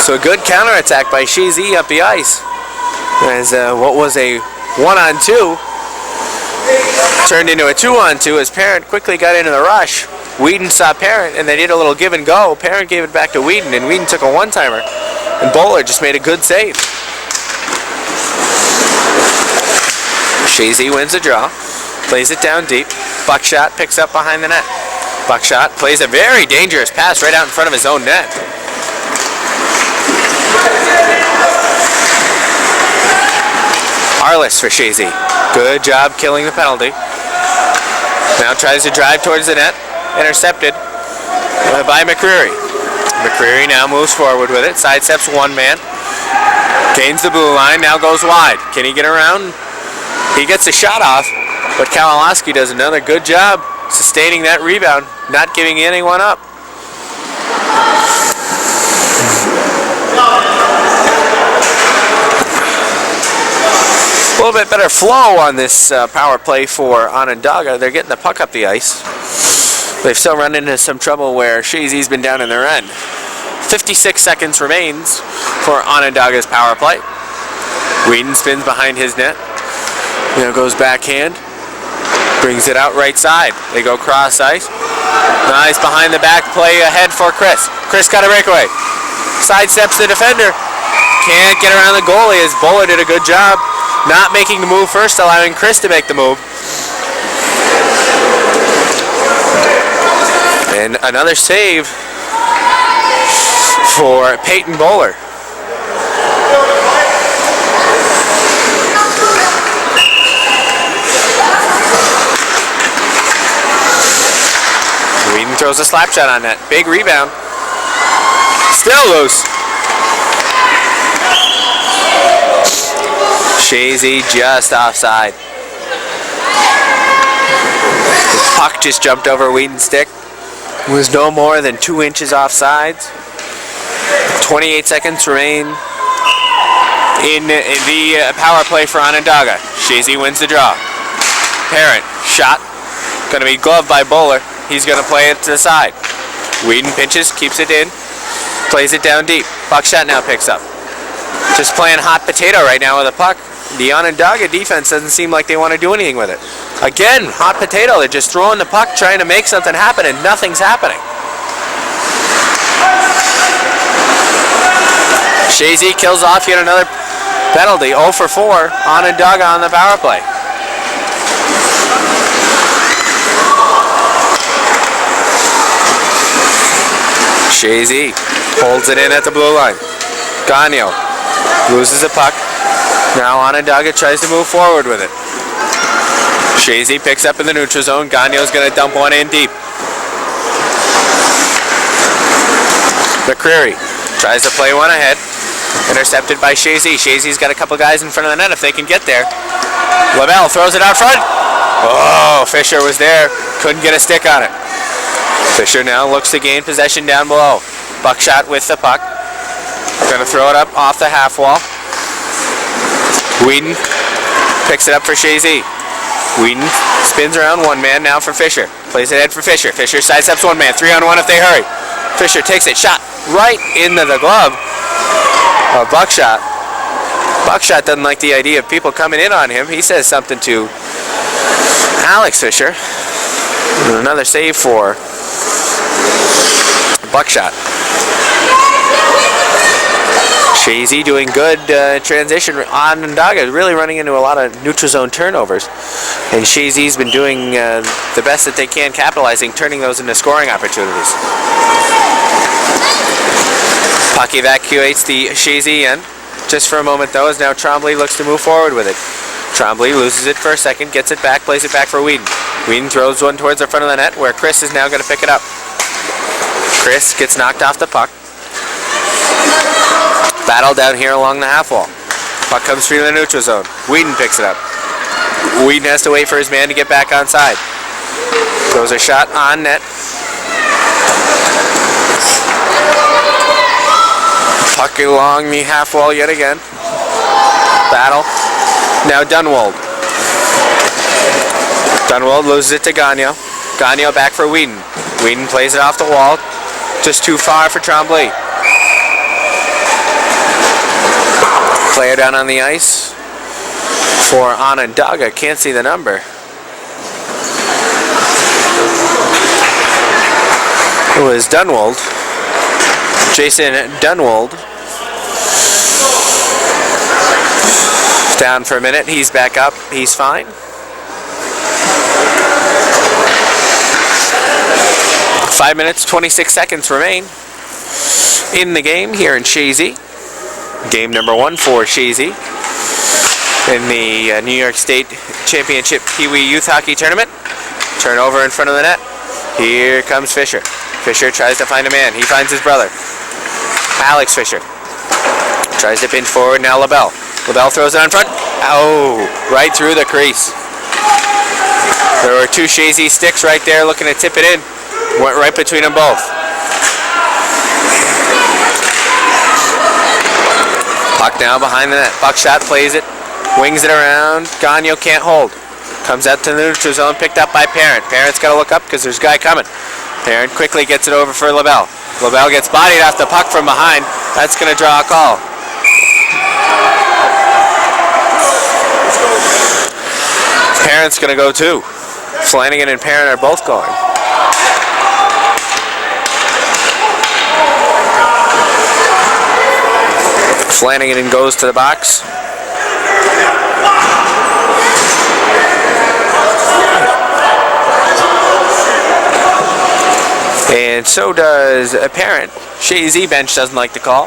So a good counterattack by Chazy up the ice. As what was a 1-on-2 turned into a 2-on-2 as Parent quickly got into the rush. Whedon saw Parent and they did a little give and go. Parent gave it back to Whedon and Whedon took a one-timer. And Bowler just made a good save. Chazy wins the draw. Plays it down deep. Buckshot picks up behind the net. Buckshot plays a very dangerous pass right out in front of his own net. Arliss for Chazy. Good job killing the penalty. Now tries to drive towards the net. Intercepted by McCreary. McCreary now moves forward with it. Sidesteps one man. Gains the blue line. Now goes wide. Can he get around? He gets a shot off. But Kalinowski does another good job sustaining that rebound. Not giving anyone up. A little bit better flow on this power play for Onondaga. They're getting the puck up the ice. They've still run into some trouble where Chazy's been down in their end. 56 seconds remains for Onondaga's power play. Whedon spins behind his net. Goes backhand. Brings it out right side. They go cross ice. Nice behind the back play ahead for Chris. Chris got a breakaway. Sidesteps the defender. Can't get around the goalie as Bowler did a good job not making the move first, allowing Chris to make the move. And another save for Peyton Bowler. Whedon throws a slap shot on that. Big rebound. Still loose. Chazy just offside. The puck just jumped over Whedon's stick. Was no more than 2 inches offsides. 28 seconds remain in the power play for Onondaga. Chazy wins the draw. Parent, shot. Going to be gloved by Bowler. He's going to play it to the side. Whedon pinches, keeps it in, plays it down deep. Buckshot now picks up. Just playing hot potato right now with the puck. The Onondaga defense doesn't seem like they want to do anything with it. Again, hot potato. They're just throwing the puck, trying to make something happen, and nothing's happening. Chazy kills off yet another penalty. 0 for 4. Onondaga on the power play. Chazy holds it in at the blue line. Gagno loses the puck. Now Onondaga tries to move forward with it. Chazy picks up in the neutral zone. Gagno's going to dump one in deep. McCreary tries to play one ahead. Intercepted by Chazy. Chazy's got a couple guys in front of the net if they can get there. Lavelle throws it out front. Oh, Fisher was there. Couldn't get a stick on it. Fisher now looks to gain possession down below. Buckshot with the puck. Gonna throw it up off the half wall. Whedon picks it up for Chazy. Whedon spins around one man now for Fisher. Plays it ahead for Fisher. Fisher sidesteps one man. 3-on-1 if they hurry. Fisher takes it. Shot right into the glove of Buckshot. Buckshot doesn't like the idea of people coming in on him. He says something to Alex Fisher. And another save for Buckshot. Chazy doing good transition. Onondaga really running into a lot of neutral zone turnovers. And Chazy's been doing the best that they can, capitalizing, turning those into scoring opportunities. Puck evacuates the Chazy end. Just for a moment though, as now Trombley looks to move forward with it. Trombley loses it for a second, gets it back, plays it back for Whedon. Whedon throws one towards the front of the net where Chris is now going to pick it up. Chris gets knocked off the puck. Battle down here along the half wall. Puck comes through the neutral zone. Whedon picks it up. Whedon has to wait for his man to get back onside. Throws a shot on net. Puck along the half wall yet again. Battle. Now Dunwald. Dunwald loses it to Gagno. Gagno back for Whedon. Whedon plays it off the wall. Just too far for Trombley. Player down on the ice for Onondaga. Can't see the number. It was Dunwald. Jason Dunwald. Down for a minute. He's back up. He's fine. Five minutes, 26 seconds remain in the game here in Chazy. Game number one for Chazy in the New York State Championship Pee-wee Youth Hockey Tournament. Turnover in front of the net. Here comes Fisher. Fisher tries to find a man. He finds his brother. Alex Fisher tries to pinch forward. Now LaBelle. LaBelle throws it on front. Oh, right through the crease. There were two Chazy sticks right there looking to tip it in. Went right between them both. Puck now behind the net. Buckshot plays it. Wings it around. Gagno can't hold. Comes out to the neutral zone. Picked up by Parent. Parent's got to look up because there's a guy coming. Parent quickly gets it over for LaBelle. LaBelle gets bodied off the puck from behind. That's going to draw a call. Parent's going to go too. Flanagan and Parent are both going. Flanagan goes to the box. And so does Parent. Chazy bench doesn't like the call.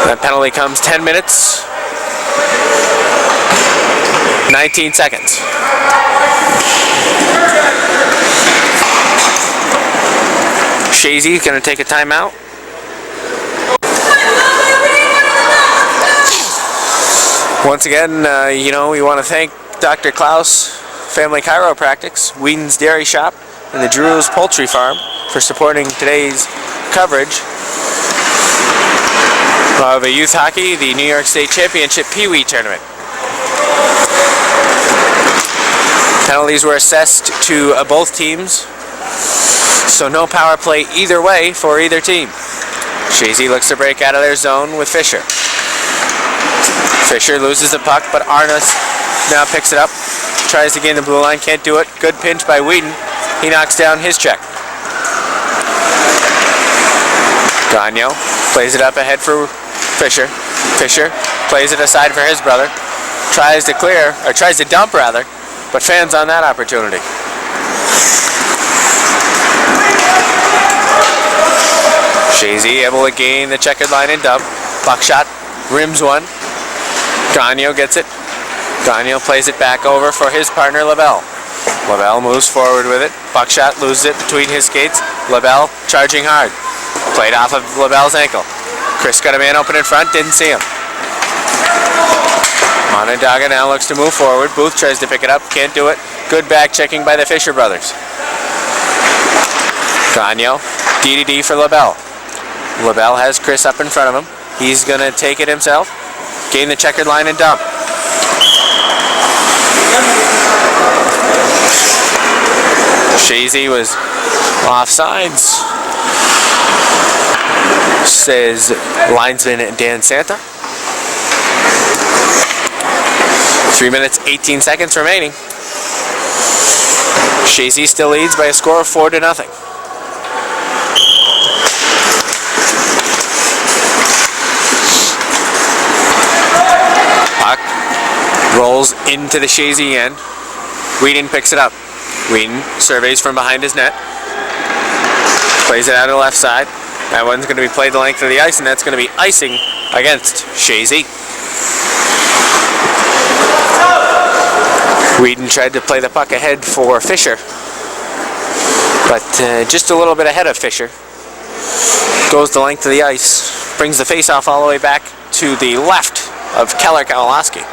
That penalty comes 10 minutes, 19 seconds. Chazy going to take a timeout. Once again, we want to thank Dr. Klaus, Family Chiropractics, Whedon's Dairy Shop, and the Drew's Poultry Farm for supporting today's coverage of a youth hockey, the New York State Championship Pee-wee Tournament. Penalties were assessed to both teams, so no power play either way for either team. Chazy looks to break out of their zone with Fisher. Fisher loses the puck, but Arnas now picks it up. Tries to gain the blue line, can't do it. Good pinch by Whedon. He knocks down his check. Gagno plays it up ahead for Fisher. Fisher plays it aside for his brother. Tries to dump rather, but fans on that opportunity. Chazy able to gain the checkered line and dump. Buckshot rims one. Gagno gets it. Gagnon plays it back over for his partner LaBelle. LaBelle moves forward with it. Buckshot loses it between his skates. LaBelle charging hard. Played off of LaBelle's ankle. Chris got a man open in front, didn't see him. Onondaga now looks to move forward. Booth tries to pick it up, can't do it. Good back checking by the Fisher brothers. Gagnon, DDD for LaBelle. LaBelle has Chris up in front of him. He's going to take it himself. Gain the checkered line and dump. Chazy was offsides, says linesman Dan Santa. 3 minutes, 18 seconds remaining. Chazy still leads by a score of 4-0. Puck rolls into the Chazy end. Whedon picks it up. Whedon surveys from behind his net. Plays it out to the left side. That one's going to be played the length of the ice, and that's going to be icing against Chazy. Whedon tried to play the puck ahead for Fisher, but just a little bit ahead of Fisher. Goes the length of the ice, brings the face-off all the way back to the left of Keller Kowalowski.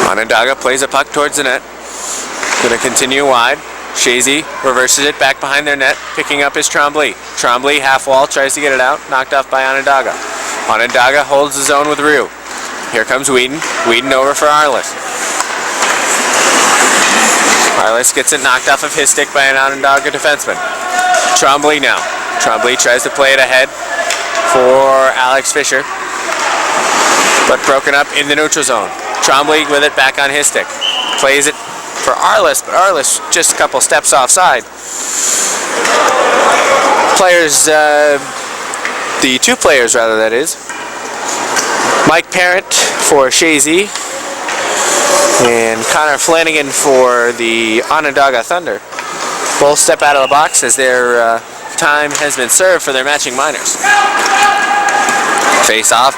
Onondaga plays a puck towards the net. Going to continue wide. Chazy reverses it back behind their net, picking up his Tremblay. Tremblay, half wall, tries to get it out, knocked off by Onondaga. Onondaga holds the zone with Ryu. Here comes Whedon. Whedon over for Arliss. Arliss gets it knocked off of his stick by an Onondaga defenseman. Tremblay now. Tremblay tries to play it ahead for Alex Fisher, but broken up in the neutral zone. Tremblay with it back on his stick. Plays it for Arliss, but Arliss just a couple steps offside. Players, the two players rather, that is. Mike Parent for Chazy and Connor Flanagan for the Onondaga Thunder. Both step out of the box as their time has been served for their matching minors. Face off.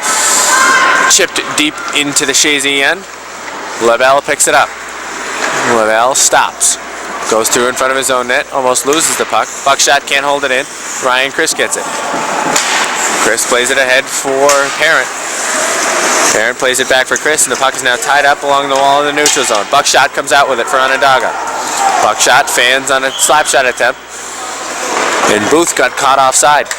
Chipped deep into the Chazy end. LaBelle picks it up. LaBelle stops. Goes through in front of his own net. Almost loses the puck. Buckshot can't hold it in. Ryan Chris gets it. Chris plays it ahead for Parent. Parent plays it back for Chris, and the puck is now tied up along the wall in the neutral zone. Buckshot comes out with it for Onondaga. Buckshot fans on a slap shot attempt. And Booth got caught offside.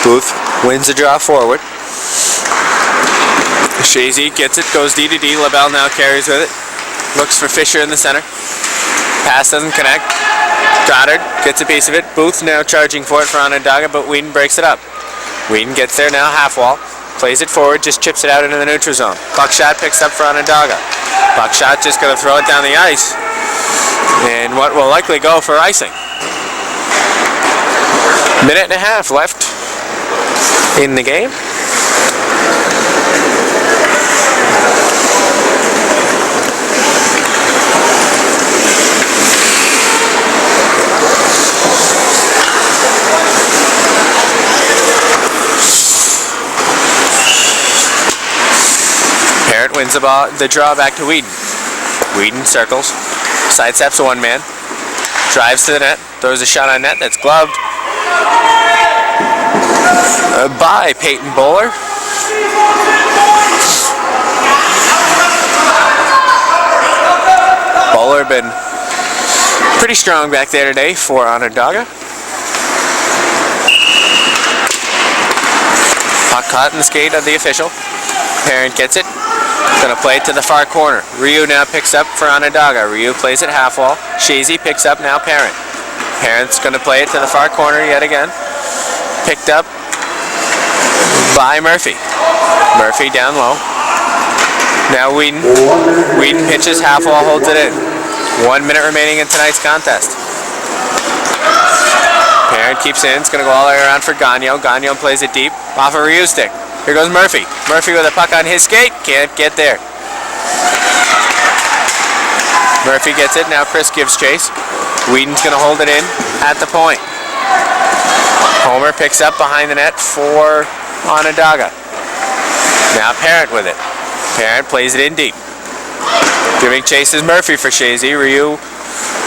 Booth wins the draw forward. Chazy gets it, goes D-to-D. LaBelle now carries with it. Looks for Fisher in the center. Pass doesn't connect. Goddard gets a piece of it. Booth now charging for it for Onondaga, but Whedon breaks it up. Whedon gets there now, half wall. Plays it forward, just chips it out into the neutral zone. Buckshot picks up for Onondaga. Buckshot just going to throw it down the ice. And what will likely go for icing. Minute and a half left in the game. Parent wins the draw back to Whedon. Whedon circles, sidesteps one man, drives to the net, throws a shot on net that's gloved by Peyton Bowler. Bowler been pretty strong back there today for Onondaga. Puck caught in the skate of the official. Parent gets it. Gonna play it to the far corner. Ryu now picks up for Onondaga. Ryu plays it half wall. Chazy picks up now Parent. Parent's gonna play it to the far corner yet again. Picked up by Murphy. Murphy down low. Now Whedon pitches, half wall, holds it in. 1 minute remaining in tonight's contest. Parent keeps it in. It's going to go all the way around for Gagnon. Gagnon plays it deep off a Ryu stick. Here goes Murphy. Murphy with a puck on his skate. Can't get there. Murphy gets it. Now Chris gives chase. Whedon's going to hold it in at the point. Homer picks up behind the net for Onondaga. Now Parent with it. Parent plays it in deep. Giving chase is Murphy for Chazy. Ryu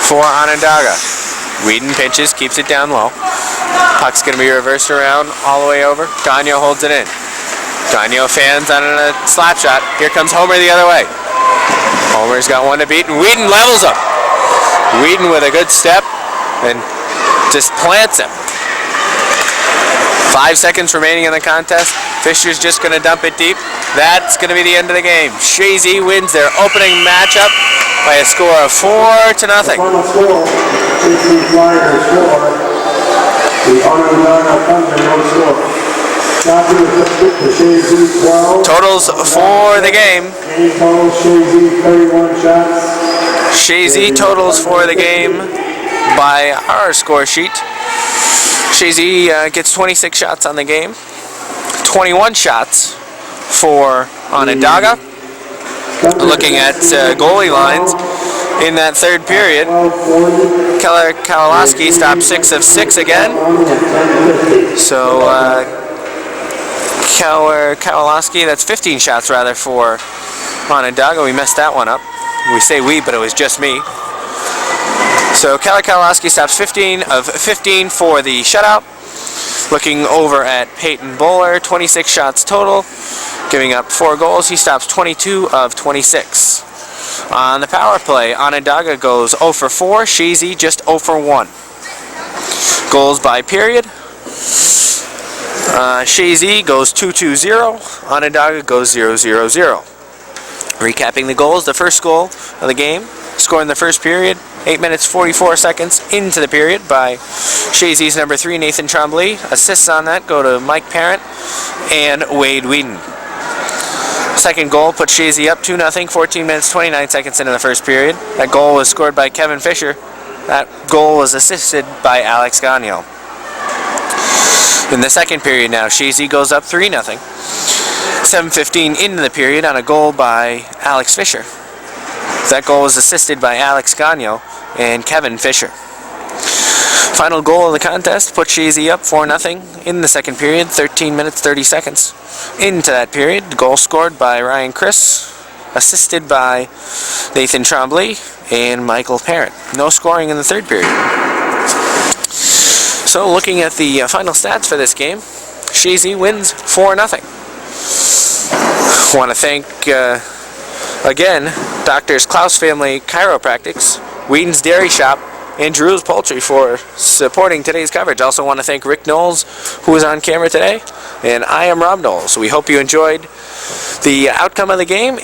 for Onondaga. Whedon pinches, keeps it down low. Puck's going to be reversed around all the way over. Gagnon holds it in. Gagnon fans on a slap shot. Here comes Homer the other way. Homer's got one to beat, and Whedon levels him. Whedon with a good step and just plants him. 5 seconds remaining in the contest. Fisher's just going to dump it deep. That's going to be the end of the game. Chazy wins their opening matchup by a score of 4-0. Final score, Chazy Flyers 4. The Onondaga Thunder no score. Chazy 12. Totals for the game. Game total, Chazy 31 shots. Chazy totals for the game by our score sheet. Chazy gets 26 shots on the game. 21 shots for Onondaga. Looking at goalie lines in that third period, Keller Kowalski stopped 6 of 6 again. So Keller Kowalski, that's 15 shots rather for Onondaga. We messed that one up. We say we, but it was just me. So Keller Kowalski stops 15 of 15 for the shutout. Looking over at Peyton Bowler, 26 shots total, giving up 4 goals. He stops 22 of 26. On the power play, Onondaga goes 0 for 4, Chazy just 0 for 1. Goals by period. Chazy goes 2-2-0, Onondaga goes 0-0-0. Recapping the goals, the first goal of the game, scored in the first period, 8 minutes 44 seconds into the period by Chazy's number 3, Nathan Tremblay. Assists on that go to Mike Parent and Wade Whedon. Second goal put Chazy up 2-0, 14 minutes 29 seconds into the first period. That goal was scored by Kevin Fisher. That goal was assisted by Alex Gagnon. In the second period now, Chazy goes up 3-0. 7:15 into the period on a goal by Alex Fisher. That goal was assisted by Alex Gagnon and Kevin Fisher. Final goal of the contest put Chazy up 4-0 in the second period, 13 minutes 30 seconds into that period. The goal scored by Ryan Chris, assisted by Nathan Tremblay and Michael Parent. No scoring in the third period. So looking at the final stats for this game, Chazy wins 4-0. Want to thank again Doctors Klaus Family Chiropractics, Whedon's Dairy Shop, and Drew's Poultry for supporting today's coverage. Also want to thank Rick Knowles, who was on camera today, and I am Rob Knowles. We hope you enjoyed the outcome of the game.